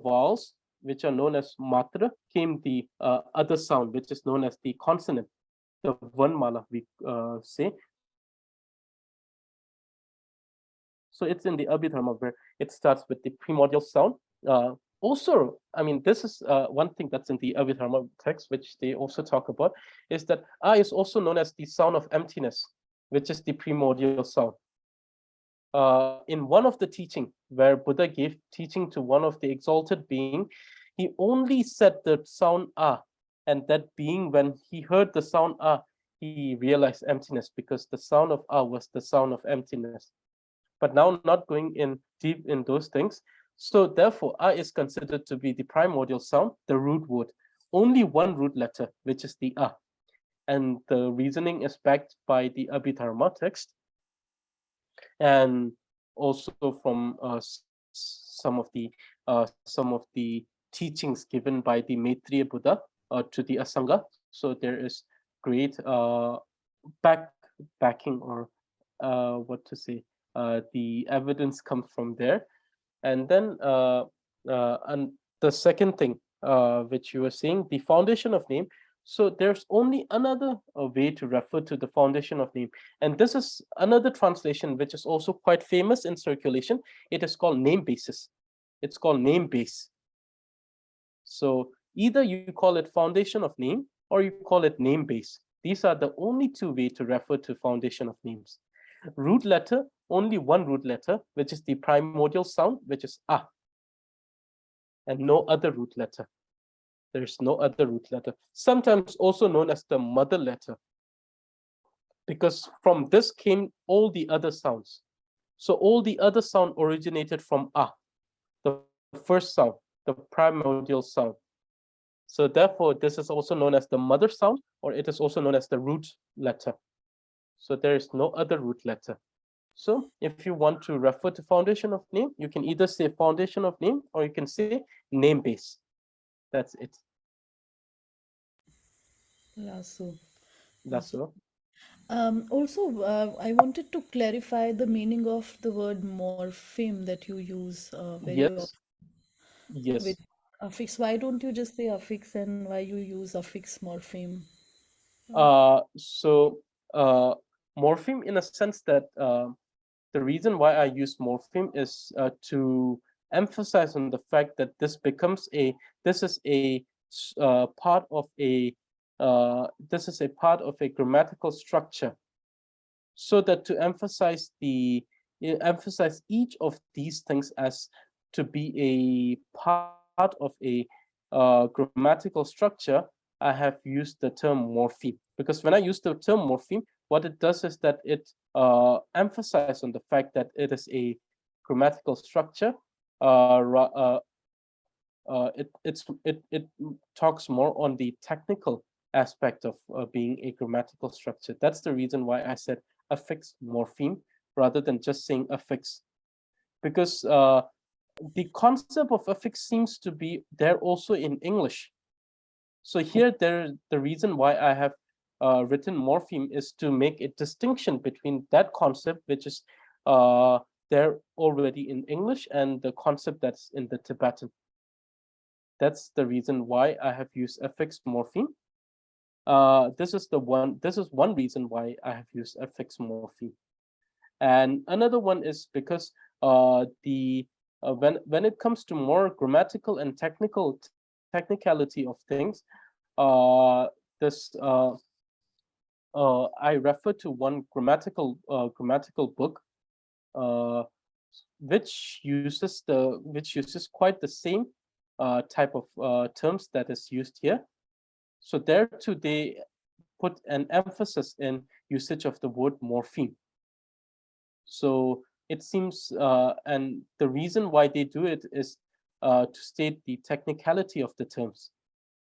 Speaker 1: vowels, which are known as matra, came the other sound, which is known as the consonant, the Varnmala we say. So it's in the Abhidharma where it starts with the primordial sound. Also, I mean, this is one thing that's in the Abhidharma text, which they also talk about, is that A is also known as the sound of emptiness, which is the primordial sound. In one of the teaching where Buddha gave teaching to one of the exalted being, he only said the sound ah, and that being, when he heard the sound ah, he realized emptiness because the sound of ah was the sound of emptiness. But now, not going in deep in those things. So therefore, A is considered to be the primordial sound, the root word. Only one root letter, which is the A. And the reasoning is backed by the Abhidharma text and also from some of the teachings given by the Maitreya Buddha to the Asanga. So there is great backing, or what to say, the evidence comes from there. And then and the second thing which you were saying, the foundation of name. So there's only another way to refer to the foundation of name. And this is another translation which is also quite famous in circulation. It is called name basis. It's called name base. So either you call it foundation of name or you call it name base. These are the only two ways to refer to foundation of names. Root letter, only one root letter, which is the primordial sound, which is A, and no other root letter. There's no other root letter, sometimes also known as the mother letter, because from this came all the other sounds. So all the other sound originated from A, the first sound, the primordial sound. So therefore, this is also known as the mother sound, or it is also known as the root letter. So there is no other root letter. So if you want to refer to foundation of name, you can either say foundation of name or you can say name base. That's it.
Speaker 2: Lasso.
Speaker 1: That's all.
Speaker 2: Also, I wanted to clarify the meaning of the word morpheme that you use very often
Speaker 1: Yes, yes.
Speaker 2: with affix. Why don't you just say affix, and why you use affix morpheme?
Speaker 1: So morpheme, in a sense that the reason why I use morpheme is to emphasize on the fact that this is a part of a part of a grammatical structure, so that to emphasize each of these things as to be a part of a grammatical structure, I have used the term morpheme. Because when I use the term morpheme, what it does is that it emphasizes on the fact that it is a grammatical structure. It talks more on the technical aspect of being a grammatical structure. That's the reason why I said affix morpheme rather than just saying affix, because the concept of affix seems to be there also in English. So here, the reason why I have written morpheme is to make a distinction between that concept, which is there already in English, and the concept that's in the Tibetan. That's the reason why I have used affix morpheme. This is one reason why I have used affix morpheme. And another one is because when it comes to more grammatical and technicality of things, this I refer to one grammatical book which uses quite the same type of terms that is used here. So there too, they put an emphasis in usage of the word morpheme. So it seems, and the reason why they do it is to state the technicality of the terms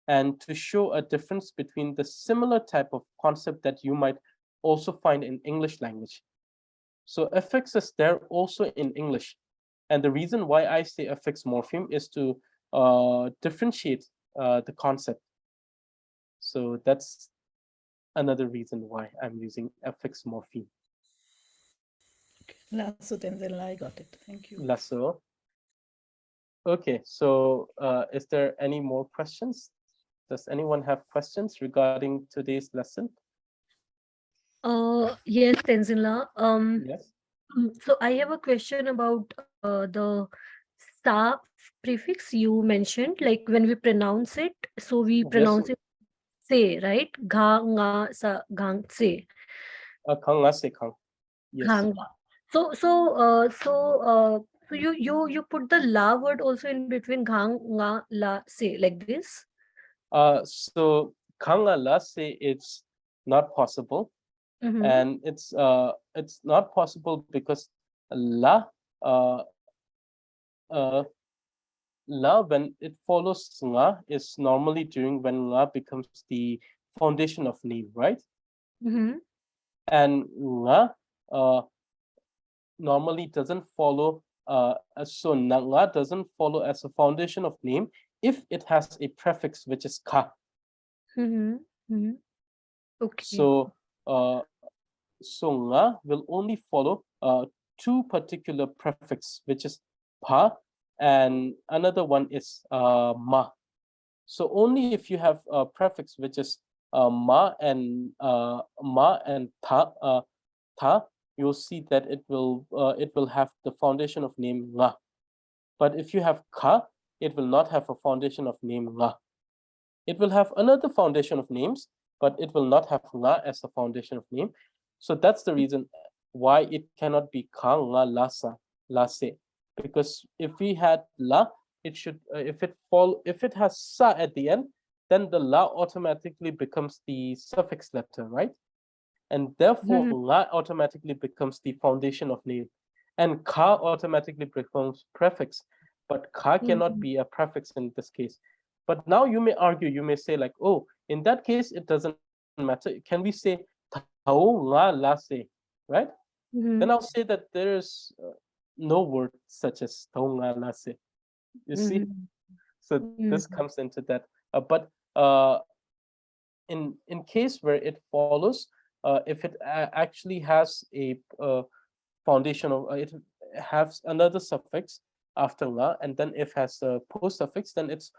Speaker 1: and to show a difference between the similar type of concept that you might also find in English language. So affix is there also in English. And the reason why I say affix morpheme is to differentiate the concept. So that's another reason why I'm using affix morpheme.
Speaker 2: Lasso Tenzin, I got it. Thank you.
Speaker 1: Lasso. Okay, so is there any more questions? Does anyone have questions regarding today's lesson?
Speaker 4: Yes, Tenzila.
Speaker 1: Yes.
Speaker 4: So I have a question about the sa prefix you mentioned. Like when we pronounce it, so we
Speaker 1: Yes.
Speaker 4: pronounce it say, right? Gha, nga, sa, gang, say.
Speaker 1: Khang nga se khang. Yes.
Speaker 4: Khanga. So you put the la word also in between gang, nga, la, say, like this.
Speaker 1: So khang nga la se, it's not possible.
Speaker 4: Mm-hmm.
Speaker 1: And it's not possible because la la, when it follows nga, is normally during when nga becomes the foundation of name, right? And nga normally doesn't follow, so nga doesn't follow as a foundation of name if it has a prefix which is ka.
Speaker 4: Okay.
Speaker 1: So nga will only follow two particular prefix, which is pa, and another one is ma. So only if you have a prefix which is ma and ta, you'll see that it will have the foundation of name nga. But if you have ka, it will not have a foundation of name nga. It will have another foundation of names, but it will not have nga as the foundation of name. So that's the reason why it cannot be ka, nga, lasa, lase. Because if we had la, it should if it has sa at the end, then the la automatically becomes the suffix letter, right? And therefore la automatically becomes the foundation of name, and ka automatically becomes prefix, but ka cannot be a prefix in this case. But now you may argue, you may say like, oh, in that case it doesn't matter. Can we say tau nga la se, right? Then I'll say that there is no word such as tau nga la se. You see, so this comes into that. But in case where it follows, if it actually has a foundation of it has another suffix after nga, and then if it has a post suffix, then it's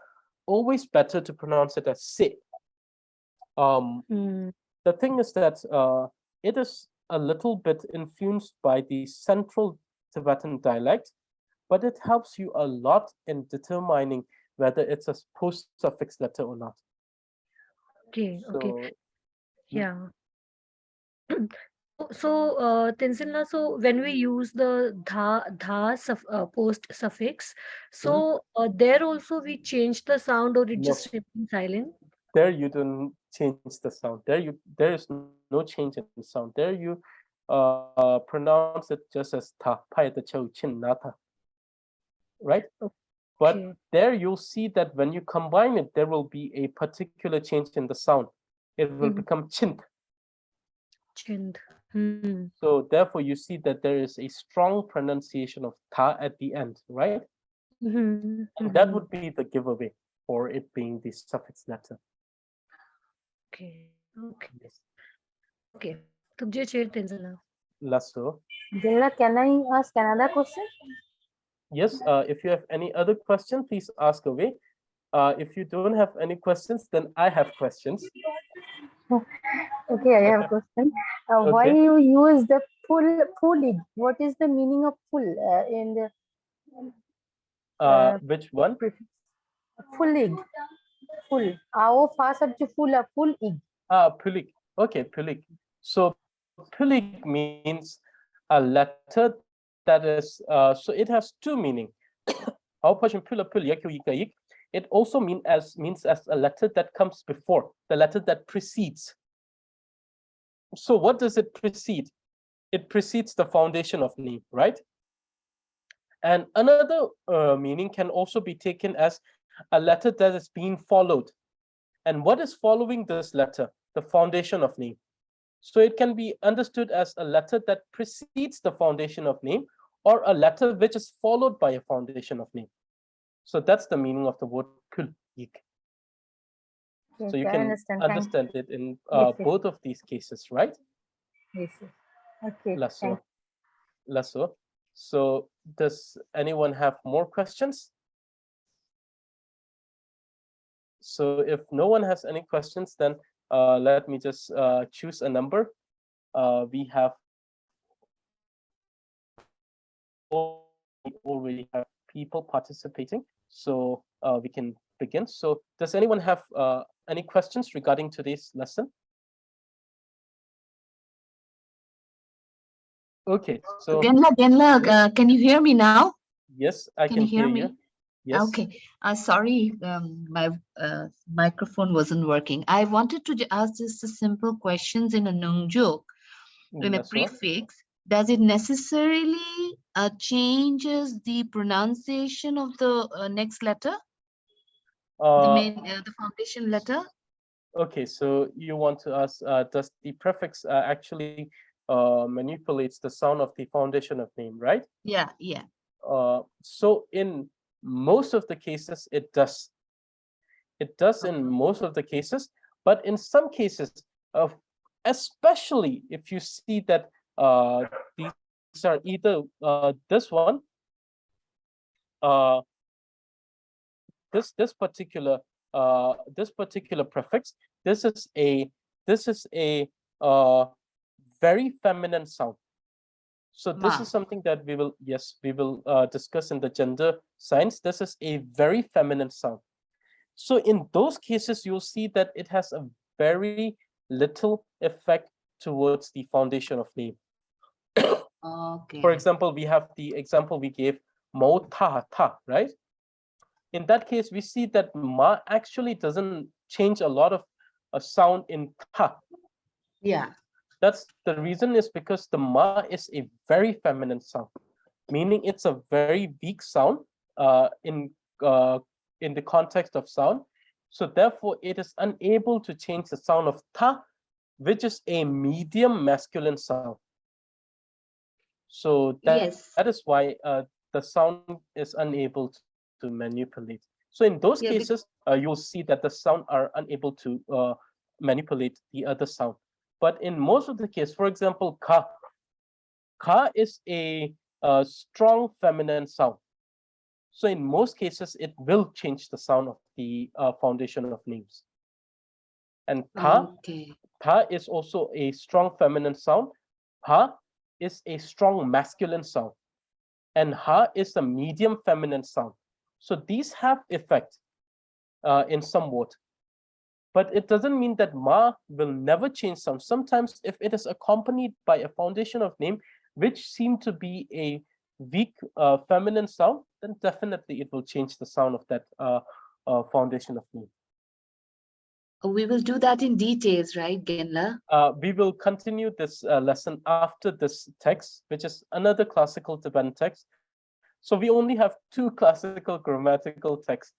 Speaker 1: always better to pronounce it as se. The thing is that it is a little bit influenced by the central Tibetan dialect, but it helps you a lot in determining whether it's a post suffix letter or not.
Speaker 4: Okay.
Speaker 1: So,
Speaker 4: Yeah. So, Tenzin, so when we use the post suffix, so there also we change the sound, or it
Speaker 1: No.
Speaker 4: just remains silent?
Speaker 1: there you don't change the sound. There is no change in sound. There you pronounce it just as ta, pai the chau chin nata, right? But
Speaker 4: Okay.
Speaker 1: there you'll see that when you combine it, there will be a particular change in the sound. It will become chint.
Speaker 4: Chind.
Speaker 1: So therefore, you see that there is a strong pronunciation of ta at the end, right? And that would be the giveaway for it being the suffix letter.
Speaker 4: Okay. Okay.
Speaker 1: Yes.
Speaker 4: Okay. Tujhe chair Tenzin.
Speaker 1: Lasso.
Speaker 3: Jilla, can I ask another question?
Speaker 1: Yes, if you have any other question, please ask away. If you don't have any questions, then I have questions.
Speaker 3: Okay, I have a question. Why
Speaker 1: Okay.
Speaker 3: you use the fully? What is the meaning of full in the
Speaker 1: Which one?
Speaker 3: prefix? Fully. Full. Ao fast up to full ig.
Speaker 1: Pulik. Okay, pulik. So pulik means a letter that is, so it has two meaning. It also means as a letter that comes before, the letter that precedes. So what does it precede? It precedes the foundation of name, right? And another meaning can also be taken as a letter that is being followed. And what is following this letter? The foundation of name. So it can be understood as a letter that precedes the foundation of name, or a letter which is followed by a foundation of name. So that's the meaning of the word kul yik. So you can understand it in both of these cases, right?
Speaker 3: Yes. Okay.
Speaker 1: Lasso. Lasso. So does anyone have more questions? So if no one has any questions, then let me just choose a number. We have already have people participating, so we can begin. So does anyone have any questions regarding today's lesson? Okay, so
Speaker 5: Genla, can you hear me now?
Speaker 1: yes, I can hear you. Yes.
Speaker 5: Okay. Sorry, my microphone wasn't working. I wanted to ask just a simple questions in a nunjuk, in a
Speaker 1: That's all.
Speaker 5: prefix. does it necessarily changes the pronunciation of the next letter, the foundation letter?
Speaker 1: Okay, so you want to ask, does the prefix actually manipulates the sound of the foundation of name, right?
Speaker 5: Yeah, yeah.
Speaker 1: So in most of the cases, it does. It does in most of the cases, but in some cases, especially if you see that these are either this one, uh, this particular prefix, this is a very feminine sound. So this
Speaker 5: Ma.
Speaker 1: is something that we will discuss in the gender science. This is a very feminine sound. So in those cases, you'll see that it has a very little effect towards the foundation of name.
Speaker 5: Okay.
Speaker 1: For example, we have the example we gave, mo ta ta, right? In that case, we see that ma actually doesn't change a lot of a sound in ta.
Speaker 5: Yeah.
Speaker 1: That's the reason is because the ma is a very feminine sound, meaning it's a very weak sound in the context of sound. So therefore, it is unable to change the sound of ta, which is a medium masculine sound. So that is why the sound is unable to manipulate. So in those
Speaker 5: Yeah,
Speaker 1: cases, you'll see that the sound are unable to manipulate the other sound. But in most of the case, for example, ka is a strong feminine sound. So in most cases, it will change the sound of the foundation of names. And ta is also a strong feminine sound. Ha is a strong masculine sound. And ha is a medium feminine sound. So these have effect in somewhat. But it doesn't mean that ma will never change sound. Sometimes if it is accompanied by a foundation of name, which seem to be a weak feminine sound, then definitely it will change the sound of that foundation of name.
Speaker 5: We will do that in details, right, Genla?
Speaker 1: We will continue this lesson after this text, which is another classical Tibetan text. So we only have two classical grammatical texts.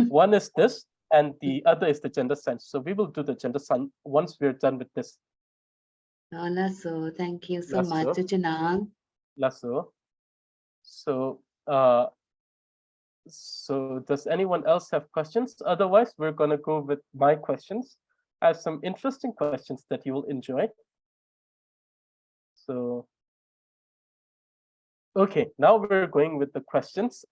Speaker 1: One is this, and the other is the gender science. So we will do the gender science once we're done with this.
Speaker 5: So thank you so much, Chinang.
Speaker 1: Lasso. So does anyone else have questions? Otherwise, we're gonna go with my questions. I have some interesting questions that you will enjoy. So okay, now we're going with the questions.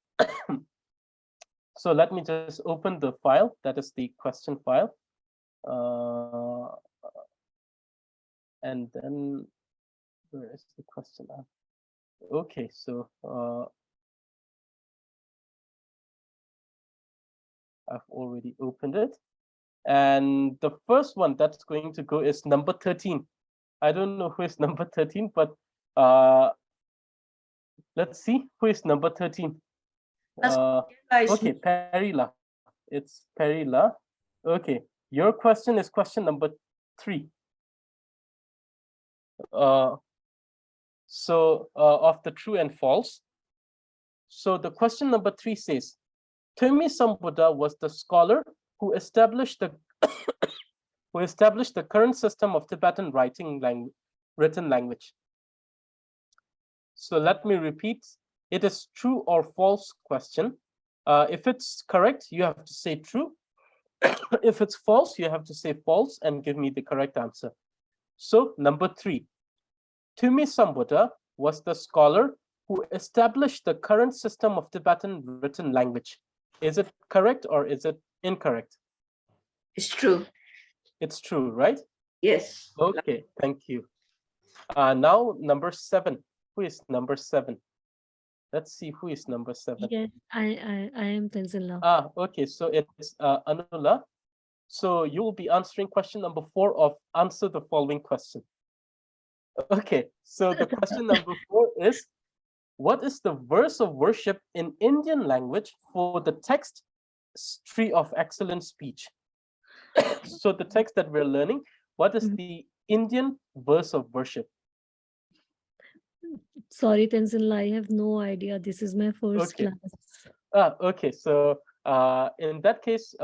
Speaker 1: So let me just open the file, that is the question file. And then where is the question? Okay, so I've already opened it. And the first one that's going to go is number 13. I don't know who is number 13, but let's see who is number 13. Okay, Perila. It's Perila. Okay, your question is question number 3. Of the true and false. So the question number 3 says, Tumi Sambuddha was the scholar who established the current system of Tibetan written language. So let me repeat. It is true or false question. If it's correct, you have to say true. If it's false, you have to say false and give me the correct answer. So number 3, Tumi Sambuddha was the scholar who established the current system of Tibetan written language. Is it correct or is it incorrect?
Speaker 5: It's true.
Speaker 1: It's true, right?
Speaker 5: Yes.
Speaker 1: Okay, thank you. Now number 7. Who is number 7? Let's see who is number 7.
Speaker 4: Yes, I am Tanzila.
Speaker 1: Okay, so it's Anula. So you will be answering question number 4 of answer the following question. Okay, so the question number 4 is, what is the verse of worship in Indian language for the text Tree of Excellent Speech? So the text that we're learning, what is the Indian verse of worship?
Speaker 4: Sorry, Tenzin, I have no idea. This is my first
Speaker 1: Okay.
Speaker 4: class.
Speaker 1: Okay. So in that case,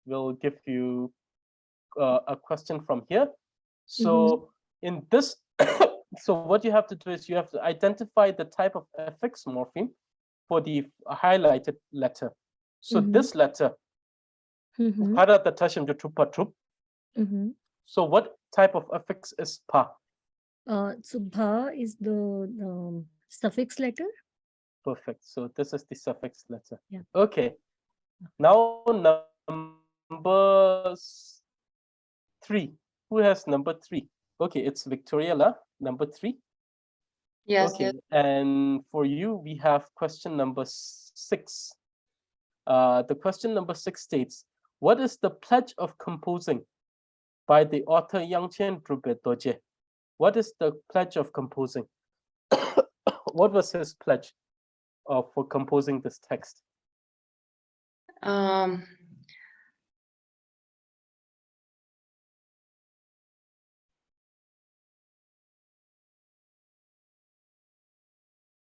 Speaker 1: we'll give you a question from here. So in this, so what you have to do is you have to identify the type of affix morpheme for the highlighted letter. So this letter, para the tashim tupa tup. So what type of affix is pa?
Speaker 4: So bha is the suffix letter.
Speaker 1: Perfect. So this is the suffix letter.
Speaker 4: Yeah.
Speaker 1: Okay. Now number 3. Who has number 3? Okay, it's Victoria La, number 3.
Speaker 5: Yes,
Speaker 1: Okay,
Speaker 5: yes.
Speaker 1: and for you, we have question number 6. The question number 6 states, what is the pledge of composing by the author Yangchen Dorje? What is the pledge of composing? What was his pledge for composing this text?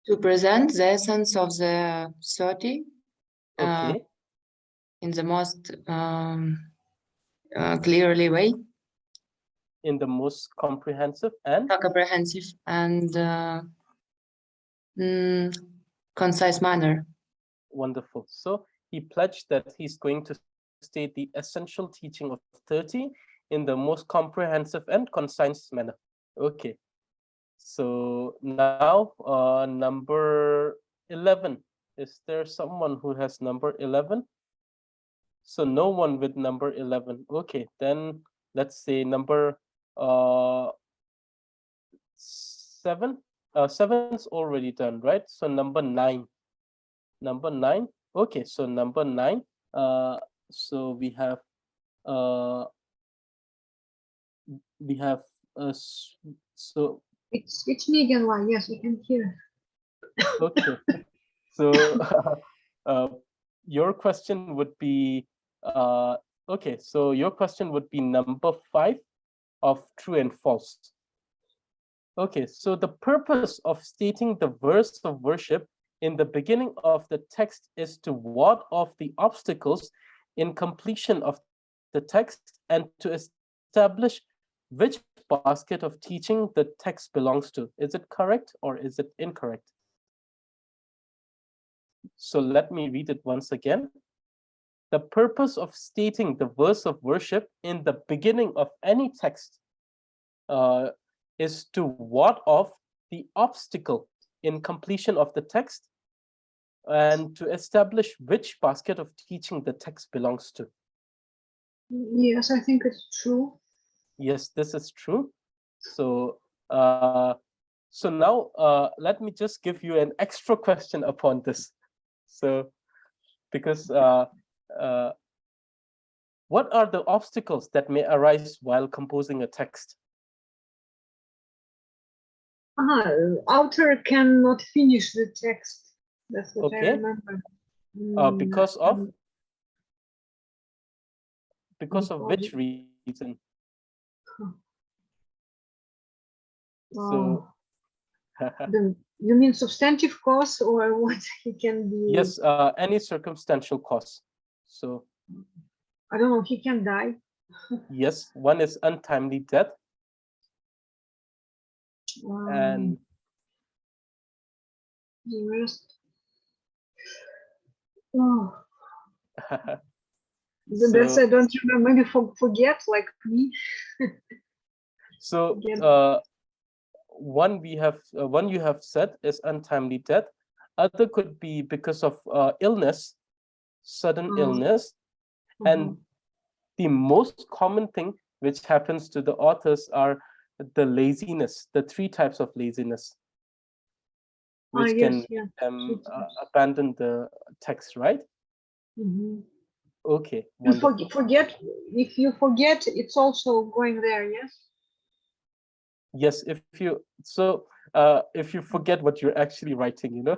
Speaker 5: To present the essence of the 30
Speaker 1: Okay,
Speaker 5: in the most clearly way,
Speaker 1: in the most comprehensive and
Speaker 5: comprehensive and concise manner.
Speaker 1: wonderful. So he pledged that he's going to state the essential teaching of 30 in the most comprehensive and concise manner. Okay. So now number 11. Is there someone who has number 11? So no one with number 11. Okay, then let's say number 7. 7's already done, right? So number 9. Number 9. Okay, so number 9. So we have so
Speaker 6: It's me again, Lai. Yes, we can hear.
Speaker 1: okay. So your question would be okay, so your question would be number 5 of true and false. Okay, so the purpose of stating the verse of worship in the beginning of the text is to ward off the obstacles in completion of the text and to establish which basket of teaching the text belongs to. Is it correct or is it incorrect? So let me read it once again. The purpose of stating the verse of worship in the beginning of any text is to ward off the obstacle in completion of the text and to establish which basket of teaching the text belongs to.
Speaker 6: Yes, I think it's true.
Speaker 1: Yes, this is true. So so now let me just give you an extra question upon this. So because what are the obstacles that may arise while composing a text?
Speaker 6: Author cannot finish the text. That's what I
Speaker 1: Okay.
Speaker 6: remember.
Speaker 1: Because of
Speaker 6: because
Speaker 1: which reason? So
Speaker 6: you mean substantive cause or what? He can be.
Speaker 1: yes, any circumstantial cause. So
Speaker 6: I don't know. He can die.
Speaker 1: yes, one is untimely death, and
Speaker 6: the rest. Oh, that's I don't remember. Maybe forget like me.
Speaker 1: So one you have said is untimely death. Other could be because of illness, sudden illness, and the most common thing which happens to the authors are the laziness, the 3 types of laziness, which can abandon the text, right? Okay.
Speaker 6: You forget. If you forget, it's also going there. Yes.
Speaker 1: Yes, if you forget what you're actually writing, you know.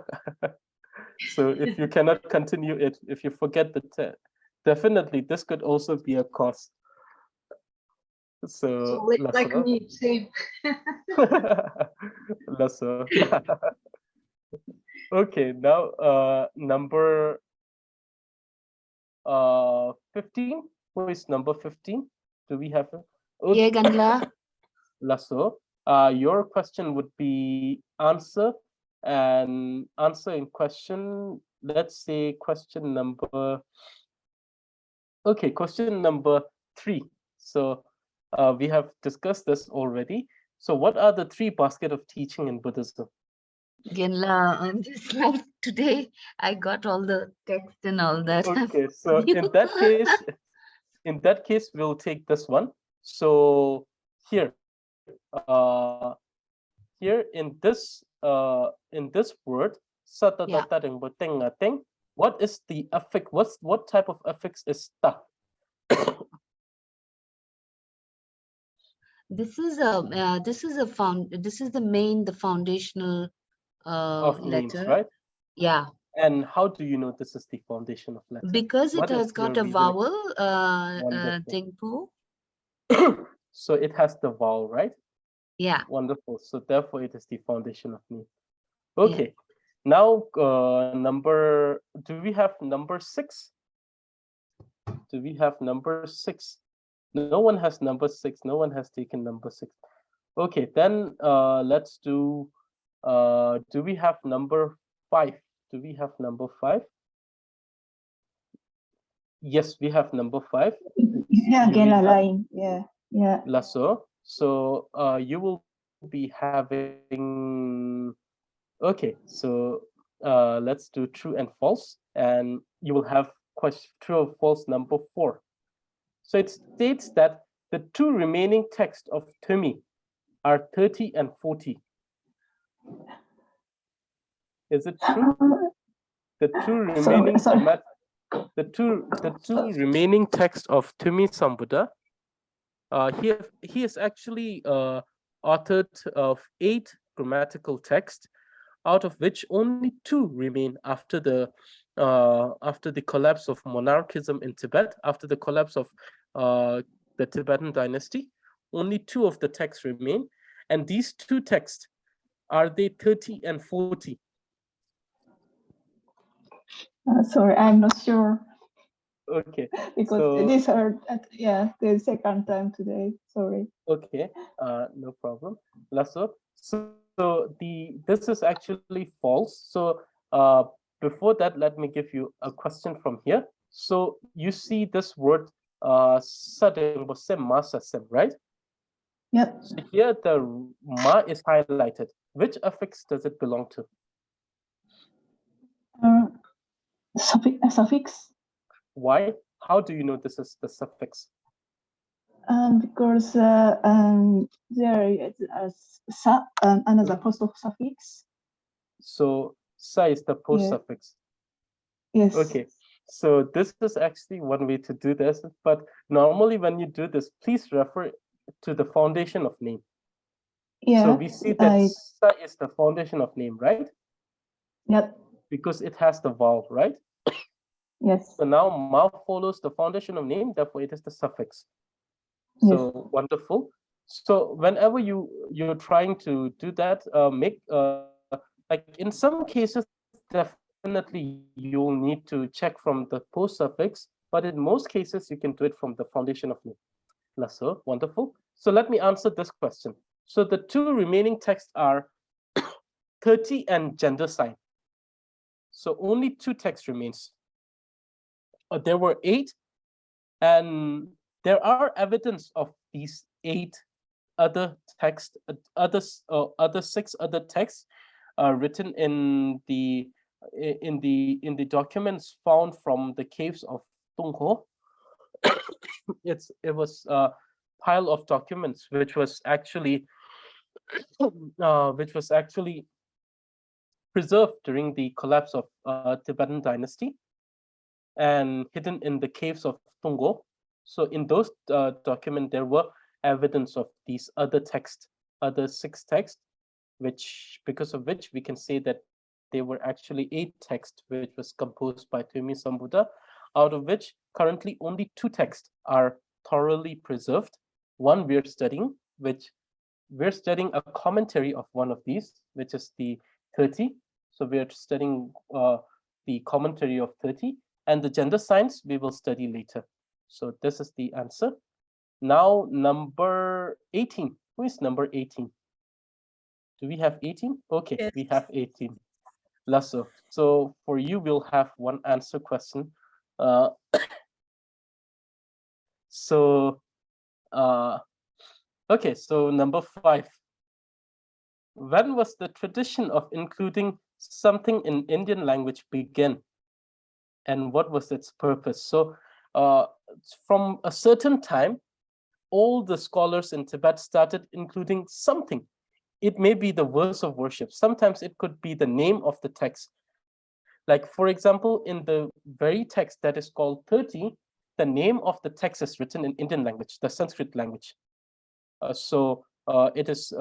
Speaker 1: So if you cannot continue it, if you forget the text, definitely this could also be a cause.
Speaker 6: So
Speaker 1: So
Speaker 6: like
Speaker 1: Lasso.
Speaker 6: me, same.
Speaker 1: Lasso. Okay, now number 15. Who is number 15? Do we have it?
Speaker 5: Yeah,
Speaker 1: Okay,
Speaker 5: Ganla.
Speaker 1: Lasso. Your question would be answer, and answer in question. Let's say question number. Okay, question number 3. So we have discussed this already. So what are the 3 baskets of teaching in Buddhism?
Speaker 5: Ganla, on this slide today, I got all the text and all that.
Speaker 1: Okay, so in that case, we'll take this one. So here, here in this word,
Speaker 5: Yeah.
Speaker 1: what is the affix? What type of affix is ta?
Speaker 5: This is the foundational
Speaker 1: Of names,
Speaker 5: letter.
Speaker 1: right?
Speaker 5: Yeah,
Speaker 1: And how do you know this is the foundation of letter?
Speaker 5: because it
Speaker 1: What is
Speaker 5: has
Speaker 1: your
Speaker 5: got a
Speaker 1: reasoning?
Speaker 5: vowel
Speaker 1: Wonderful.
Speaker 5: Dingpo.
Speaker 1: So it has the vowel, right?
Speaker 5: Yeah.
Speaker 1: Wonderful. So therefore, it is the foundation of name. Okay. Now, do we have number 6? Do we have number 6? No one has number 6. No one has taken number 6. Okay, then let's do we have number 5? Do we have number 5? Yes, we have number 5.
Speaker 7: Yeah, again,
Speaker 1: Yurika.
Speaker 7: line. Yeah, yeah.
Speaker 1: Lasso. So you will be having, okay, so let's do true and false, and you will have question true or false number 4. So it states that the 2 remaining texts of Tumi are 30 and 40. Is it true? The 2 remaining
Speaker 7: sorry.
Speaker 1: the two remaining texts of Tumi Sambuddha, he is actually authored of 8 grammatical texts, out of which only 2 remain after the collapse of monarchism in Tibet, after the collapse of the Tibetan dynasty. Only 2 of the texts remain, and these 2 texts, are they 30 and 40?
Speaker 7: Sorry, I'm not sure.
Speaker 1: Okay.
Speaker 7: Because
Speaker 1: So,
Speaker 7: these are, the second time today. Sorry.
Speaker 1: okay, no problem. Lasso. So this is actually false. So before that, let me give you a question from here. So you see this word sadem, right?
Speaker 7: Yep.
Speaker 1: So here the ma is highlighted. Which affix does it belong to?
Speaker 7: Suffix.
Speaker 1: Why? How do you know this is the suffix?
Speaker 7: Because there is another post of suffix.
Speaker 1: So sa is the post
Speaker 7: Yeah.
Speaker 1: suffix.
Speaker 7: Yes.
Speaker 1: Okay. So this is actually one way to do this, but normally when you do this, please refer to the foundation of name.
Speaker 7: Yeah.
Speaker 1: So we see that sa is the foundation of name, right?
Speaker 7: Yep.
Speaker 1: Because it has the vowel, right?
Speaker 7: Yes.
Speaker 1: So now ma follows the foundation of name, therefore it is the suffix. So
Speaker 7: Yes.
Speaker 1: wonderful. So whenever you're trying to do that, make like in some cases, definitely you'll need to check from the post suffix, but in most cases you can do it from the foundation of name. Lasso, wonderful. So let me answer this question. So the 2 remaining texts are 30 and gender sign. So only 2 texts remains. There were 8, and there are evidence of these 8 other text, other 6 other texts written in the documents found from the caves of Tungho. It was a pile of documents which was actually preserved during the collapse of Tibetan dynasty and hidden in the caves of Tungho. So in those documents, there were evidence of these other texts, other 6 texts, because of which we can say that they were actually 8 texts which was composed by Tumi Sambuddha, out of which currently only 2 texts are thoroughly preserved, One we're studying, which we're studying a commentary of one of these, which is the 30. So we're studying the commentary of 30, and the gender science we will study later. So this is the answer. Now number 18. Who is number 18? Do we have 18? Okay,
Speaker 2: Yes.
Speaker 1: we have 18. Lasso. So for you, we'll have one answer question. Okay, so number 5. When was the tradition of including something in Indian language begin? And what was its purpose? So from a certain time, all the scholars in Tibet started including something. It may be the verse of worship. Sometimes it could be the name of the text. Like, for example, in the very text that is called 30, the name of the text is written in Indian language, the Sanskrit language. It is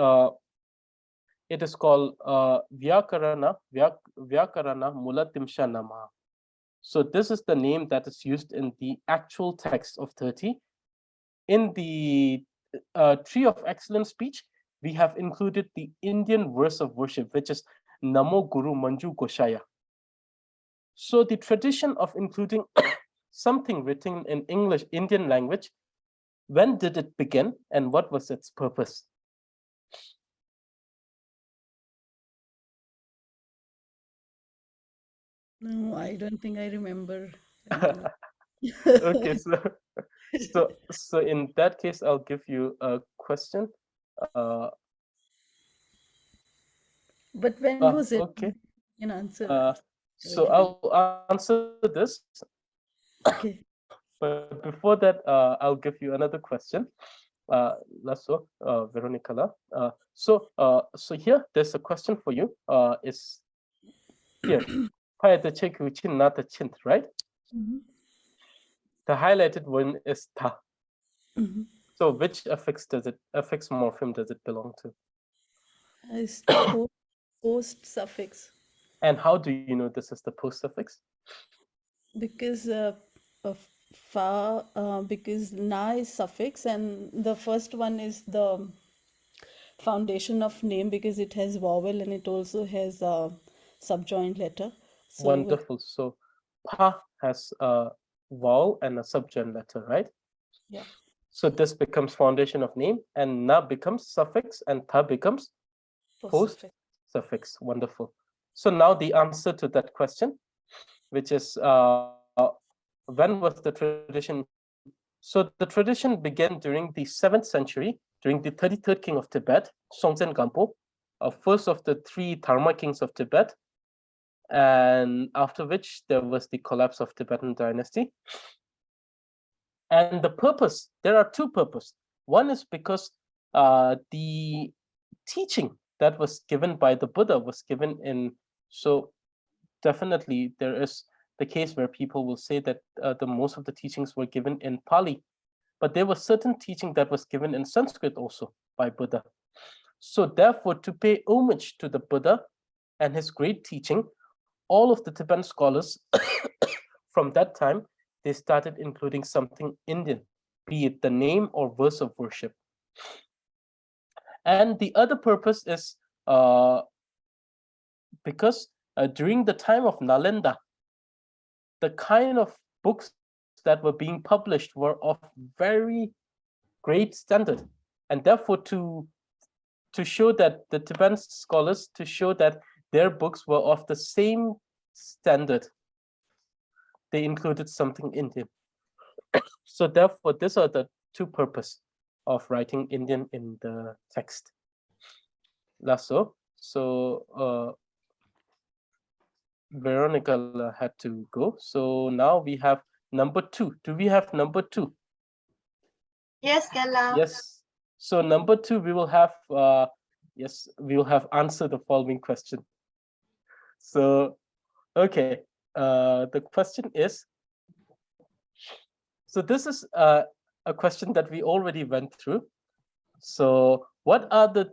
Speaker 1: called Vyakarana Mulatimsha Nama. So this is the name that is used in the actual text of 30. In the Tree of Excellence speech, we have included the Indian verse of worship, which is Namo Guru Manju Goshaya. So the tradition of including something written in English, Indian language, when did it begin and what was its purpose?
Speaker 2: No, I don't think I remember.
Speaker 1: Okay, so in that case, I'll give you a question.
Speaker 2: But when was it?
Speaker 1: Okay.
Speaker 2: An answer.
Speaker 1: So I'll answer this.
Speaker 2: Okay.
Speaker 1: But before that, I'll give you another question. Lasso, Veronica. So here, there's a question for you. Is here. Right?
Speaker 2: Mhm.
Speaker 1: The highlighted one is ta.
Speaker 2: Mhm.
Speaker 1: So which affix morpheme does it belong to?
Speaker 2: It's post suffix.
Speaker 1: And how do you know this is the post suffix?
Speaker 2: Because of because na is suffix, and the first one is the foundation of name because it has vowel and it also has a subjoined letter. So
Speaker 1: Wonderful. So pa has a vowel and a subjoined letter, right?
Speaker 2: yeah.
Speaker 1: So this becomes foundation of name, and na becomes suffix, and ta becomes post suffix. Wonderful. So now the answer to that question, which is when was the tradition? So the tradition began during the 7th century, during the 33rd king of Tibet, Songtsen Gampo, first of the 3 Dharma kings of Tibet, and after which there was the collapse of Tibetan dynasty. And the purpose, there are 2 purposes. One is because the teaching that was given by the Buddha was given in, so definitely there is the case where people will say that the most of the teachings were given in Pali, but there was certain teaching that was given in Sanskrit also by Buddha. So therefore, to pay homage to the Buddha and his great teaching, all of the Tibetan scholars from that time, they started including something Indian, be it the name or verse of worship. And the other purpose is because during the time of Nalanda, the kind of books that were being published were of very great standard. And therefore, to show that the Tibetan scholars, to show that their books were of the same standard, they included something Indian. So therefore, these are the 2 purposes of writing Indian in the text. Lasso. So Veronica had to go. So now we have number 2. Do we have number 2?
Speaker 8: Yes, Kala.
Speaker 1: Yes. So number 2, we will have yes, we will have answered the following question. So okay, the question is, so this is a question that we already went through. So what are the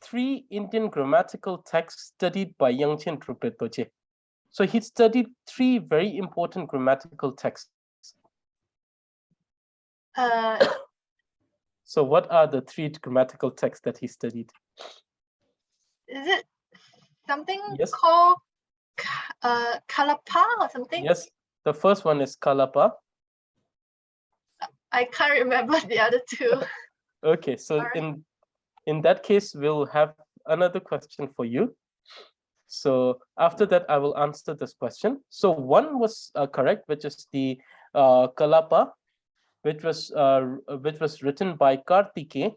Speaker 1: 3 Indian grammatical texts studied by Yangchen Drubpay? So he studied 3 very important grammatical texts. So what are the 3 grammatical texts that he studied?
Speaker 8: Is it something
Speaker 1: Yes.
Speaker 8: called Kalapa or something?
Speaker 1: Yes, the first one is Kalapa.
Speaker 8: I can't remember the other 2.
Speaker 1: Okay, so
Speaker 8: Sorry.
Speaker 1: in that case, we'll have another question for you. So after that, I will answer this question. So 1 was correct, which is the Kalapa, which was written by Kartikeya.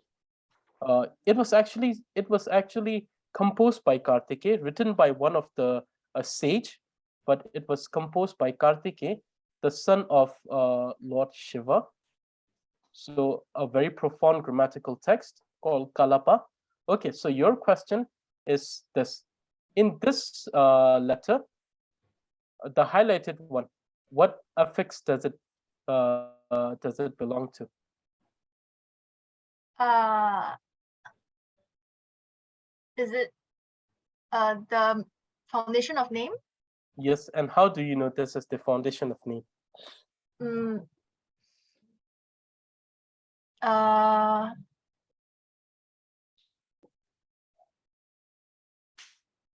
Speaker 1: It was actually composed by Kartikeya, written by one of the sage, but it was composed by Kartikeya, the son of Lord Shiva. So a very profound grammatical text called Kalapa. Okay, so your question is this. In this letter, the highlighted one, what affix does it belong to?
Speaker 8: Is it the foundation of name?
Speaker 1: Yes, and how do you know this is the foundation of name?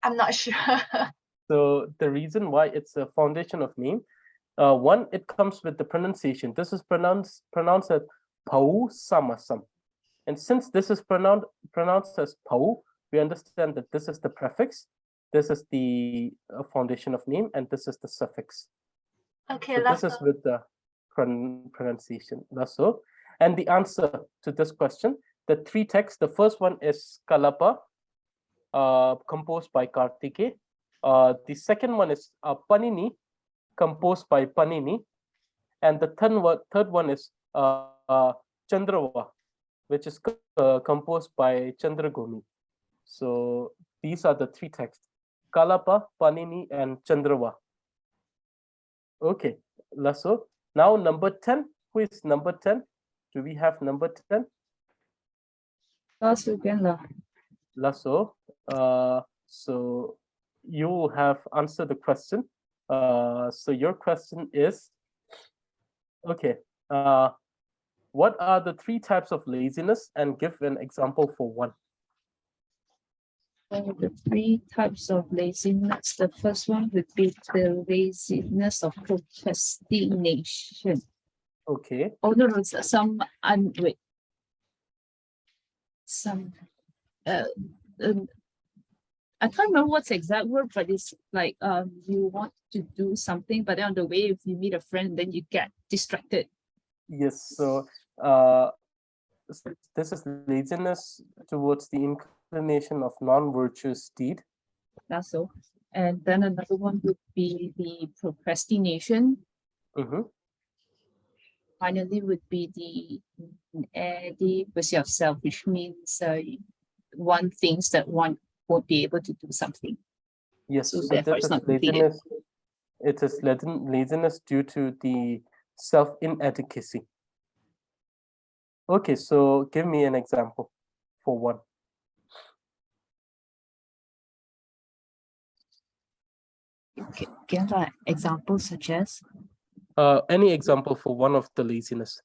Speaker 8: I'm not sure.
Speaker 1: So the reason why it's a foundation of name, 1, it comes with the pronunciation. This is pronounced as Pau Samasam. And since this is pronounced as Pau, we understand that this is the prefix, this is the foundation of name, and this is the suffix.
Speaker 8: Okay,
Speaker 1: So this is with the pronunciation. Lasso. And the answer to this question, the 3 texts, the first one is Kalapa, composed by Kartikeya. The second one is Panini, composed by Panini. And the third one is Chandrava, which is composed by Chandragoni. So these are the 3 texts: Kalapa, Panini, and Chandrava. Okay, Lasso. Now number 10. Who is number 10? Do we have number 10? Lasso. So you will have answered the question. So your question is, okay, what are the 3 types of laziness, and give an example for one?
Speaker 9: The 3 types of laziness. The first one would be the laziness of procrastination.
Speaker 1: Okay.
Speaker 9: Although some I can't remember what's the exact word, but it's like you want to do something, but then on the way, if you meet a friend, then you get distracted.
Speaker 1: Yes. So this is laziness towards the inclination of non-virtuous deed.
Speaker 9: That's so. And then another one would be the procrastination. Finally, would be the pursuit of self, which means one thinks that one won't be able to do something.
Speaker 1: Yes,
Speaker 9: so
Speaker 1: so
Speaker 9: therefore
Speaker 1: this
Speaker 9: it's
Speaker 1: is
Speaker 9: not completed.
Speaker 1: laziness. It is laziness due to the self-inadequacy. Okay, so give me an example for one.
Speaker 9: Give an example such as?
Speaker 1: Any example for one of the laziness?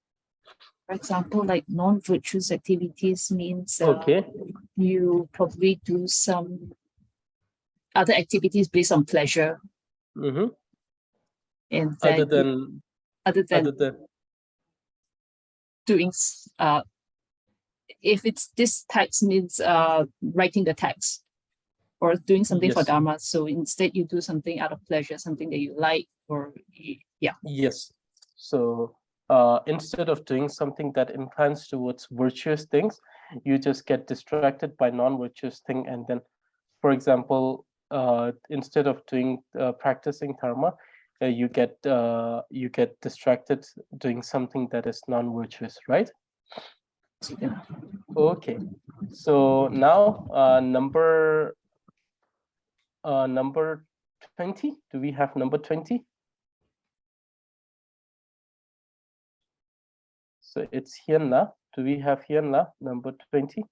Speaker 9: For example, like non-virtuous activities means
Speaker 1: Okay.
Speaker 9: You probably do some other activities based on pleasure. And
Speaker 1: Other
Speaker 9: then
Speaker 1: than
Speaker 9: doing if it's this text means writing the text or doing something for
Speaker 1: Yes.
Speaker 9: Dharma. So instead you do something out of pleasure, something that you like, or yeah.
Speaker 1: Yes. So instead of doing something that inclines towards virtuous things, you just get distracted by non-virtuous thing, and then, for example, instead of doing practicing dharma, you get distracted doing something that is non-virtuous, right? Okay. So now number 20. Do we have number 20? So it's Hyunla. Do we have Hyunla, number 20?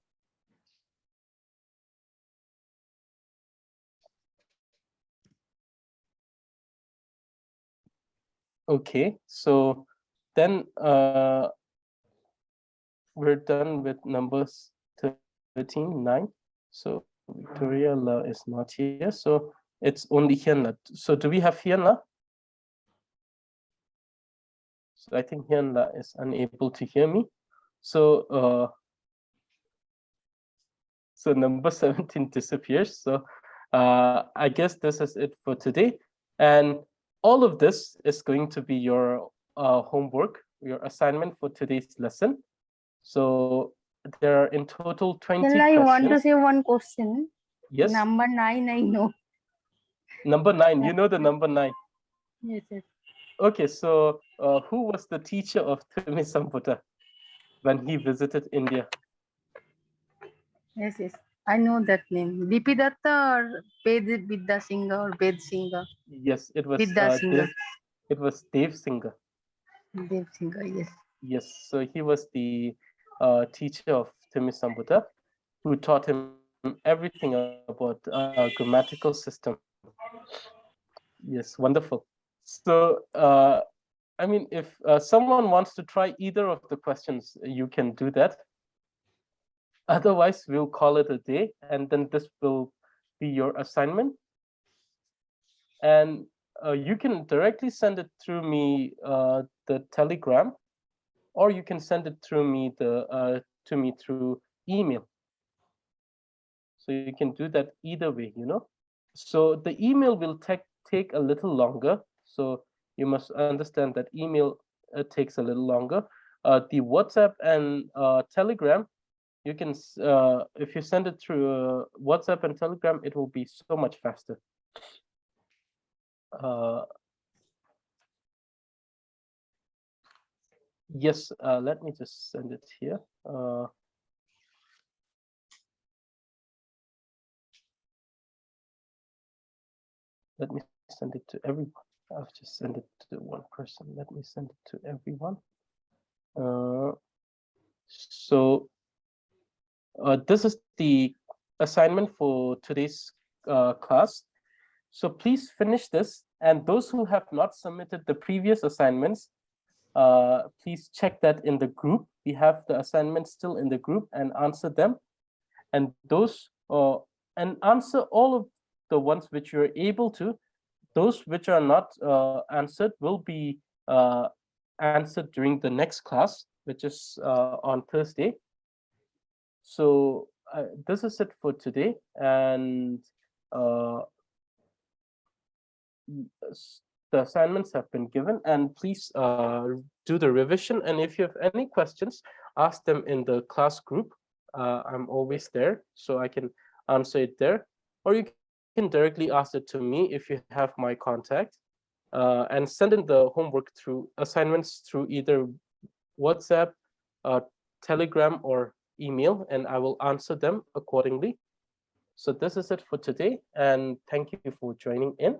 Speaker 1: Okay, so then we're done with numbers 13, 9. So Victoria La is not here. So it's only Hyun La. So do we have Hyun La? So I think Hyun La is unable to hear me. So so number 17 disappears. So I guess this is it for today. And all of this is going to be your homework, your assignment for today's lesson. So there are in total 20
Speaker 3: Well, I want to
Speaker 1: questions.
Speaker 3: say one question.
Speaker 1: Yes.
Speaker 3: Number 9, I know.
Speaker 1: Number 9, you know the number 9.
Speaker 3: Yes, yes.
Speaker 1: Okay, so who was the teacher of Thimisambuddha when he visited India?
Speaker 3: Yes, yes. I know that name. BP Datta or Ved Vidya Singha or Ved Singha?
Speaker 1: Yes, it was
Speaker 3: Vidya Singha.
Speaker 1: it was Dev Singha.
Speaker 3: Dev Singha, yes.
Speaker 1: Yes, so he was the teacher of Thimisambuddha who taught him everything about grammatical system. Yes, wonderful. So I mean, if someone wants to try either of the questions, you can do that. Otherwise, we'll call it a day, and then this will be your assignment. And you can directly send it through me the Telegram, or you can send it through me to me through email. So you can do that either way, you know. So the email will take a little longer. So you must understand that email takes a little longer. The WhatsApp and Telegram, you can if you send it through WhatsApp and Telegram, it will be so much faster. Yes, let me just send it here. Let me send it to everyone. I've just sent it to one person. Let me send it to everyone. So this is the assignment for today's class. So please finish this. And those who have not submitted the previous assignments, please check that in the group. We have the assignments still in the group and answer them. And those and answer all of the ones which you're able to. Those which are not answered will be answered during the next class, which is on Thursday. So this is it for today, and the assignments have been given, and please do the revision. And if you have any questions, ask them in the class group. I'm always there, so I can answer it there, or you can directly ask it to me if you have my contact, and send in the homework through assignments through either WhatsApp, Telegram, or email, and I will answer them accordingly. So this is it for today, and thank you for joining in.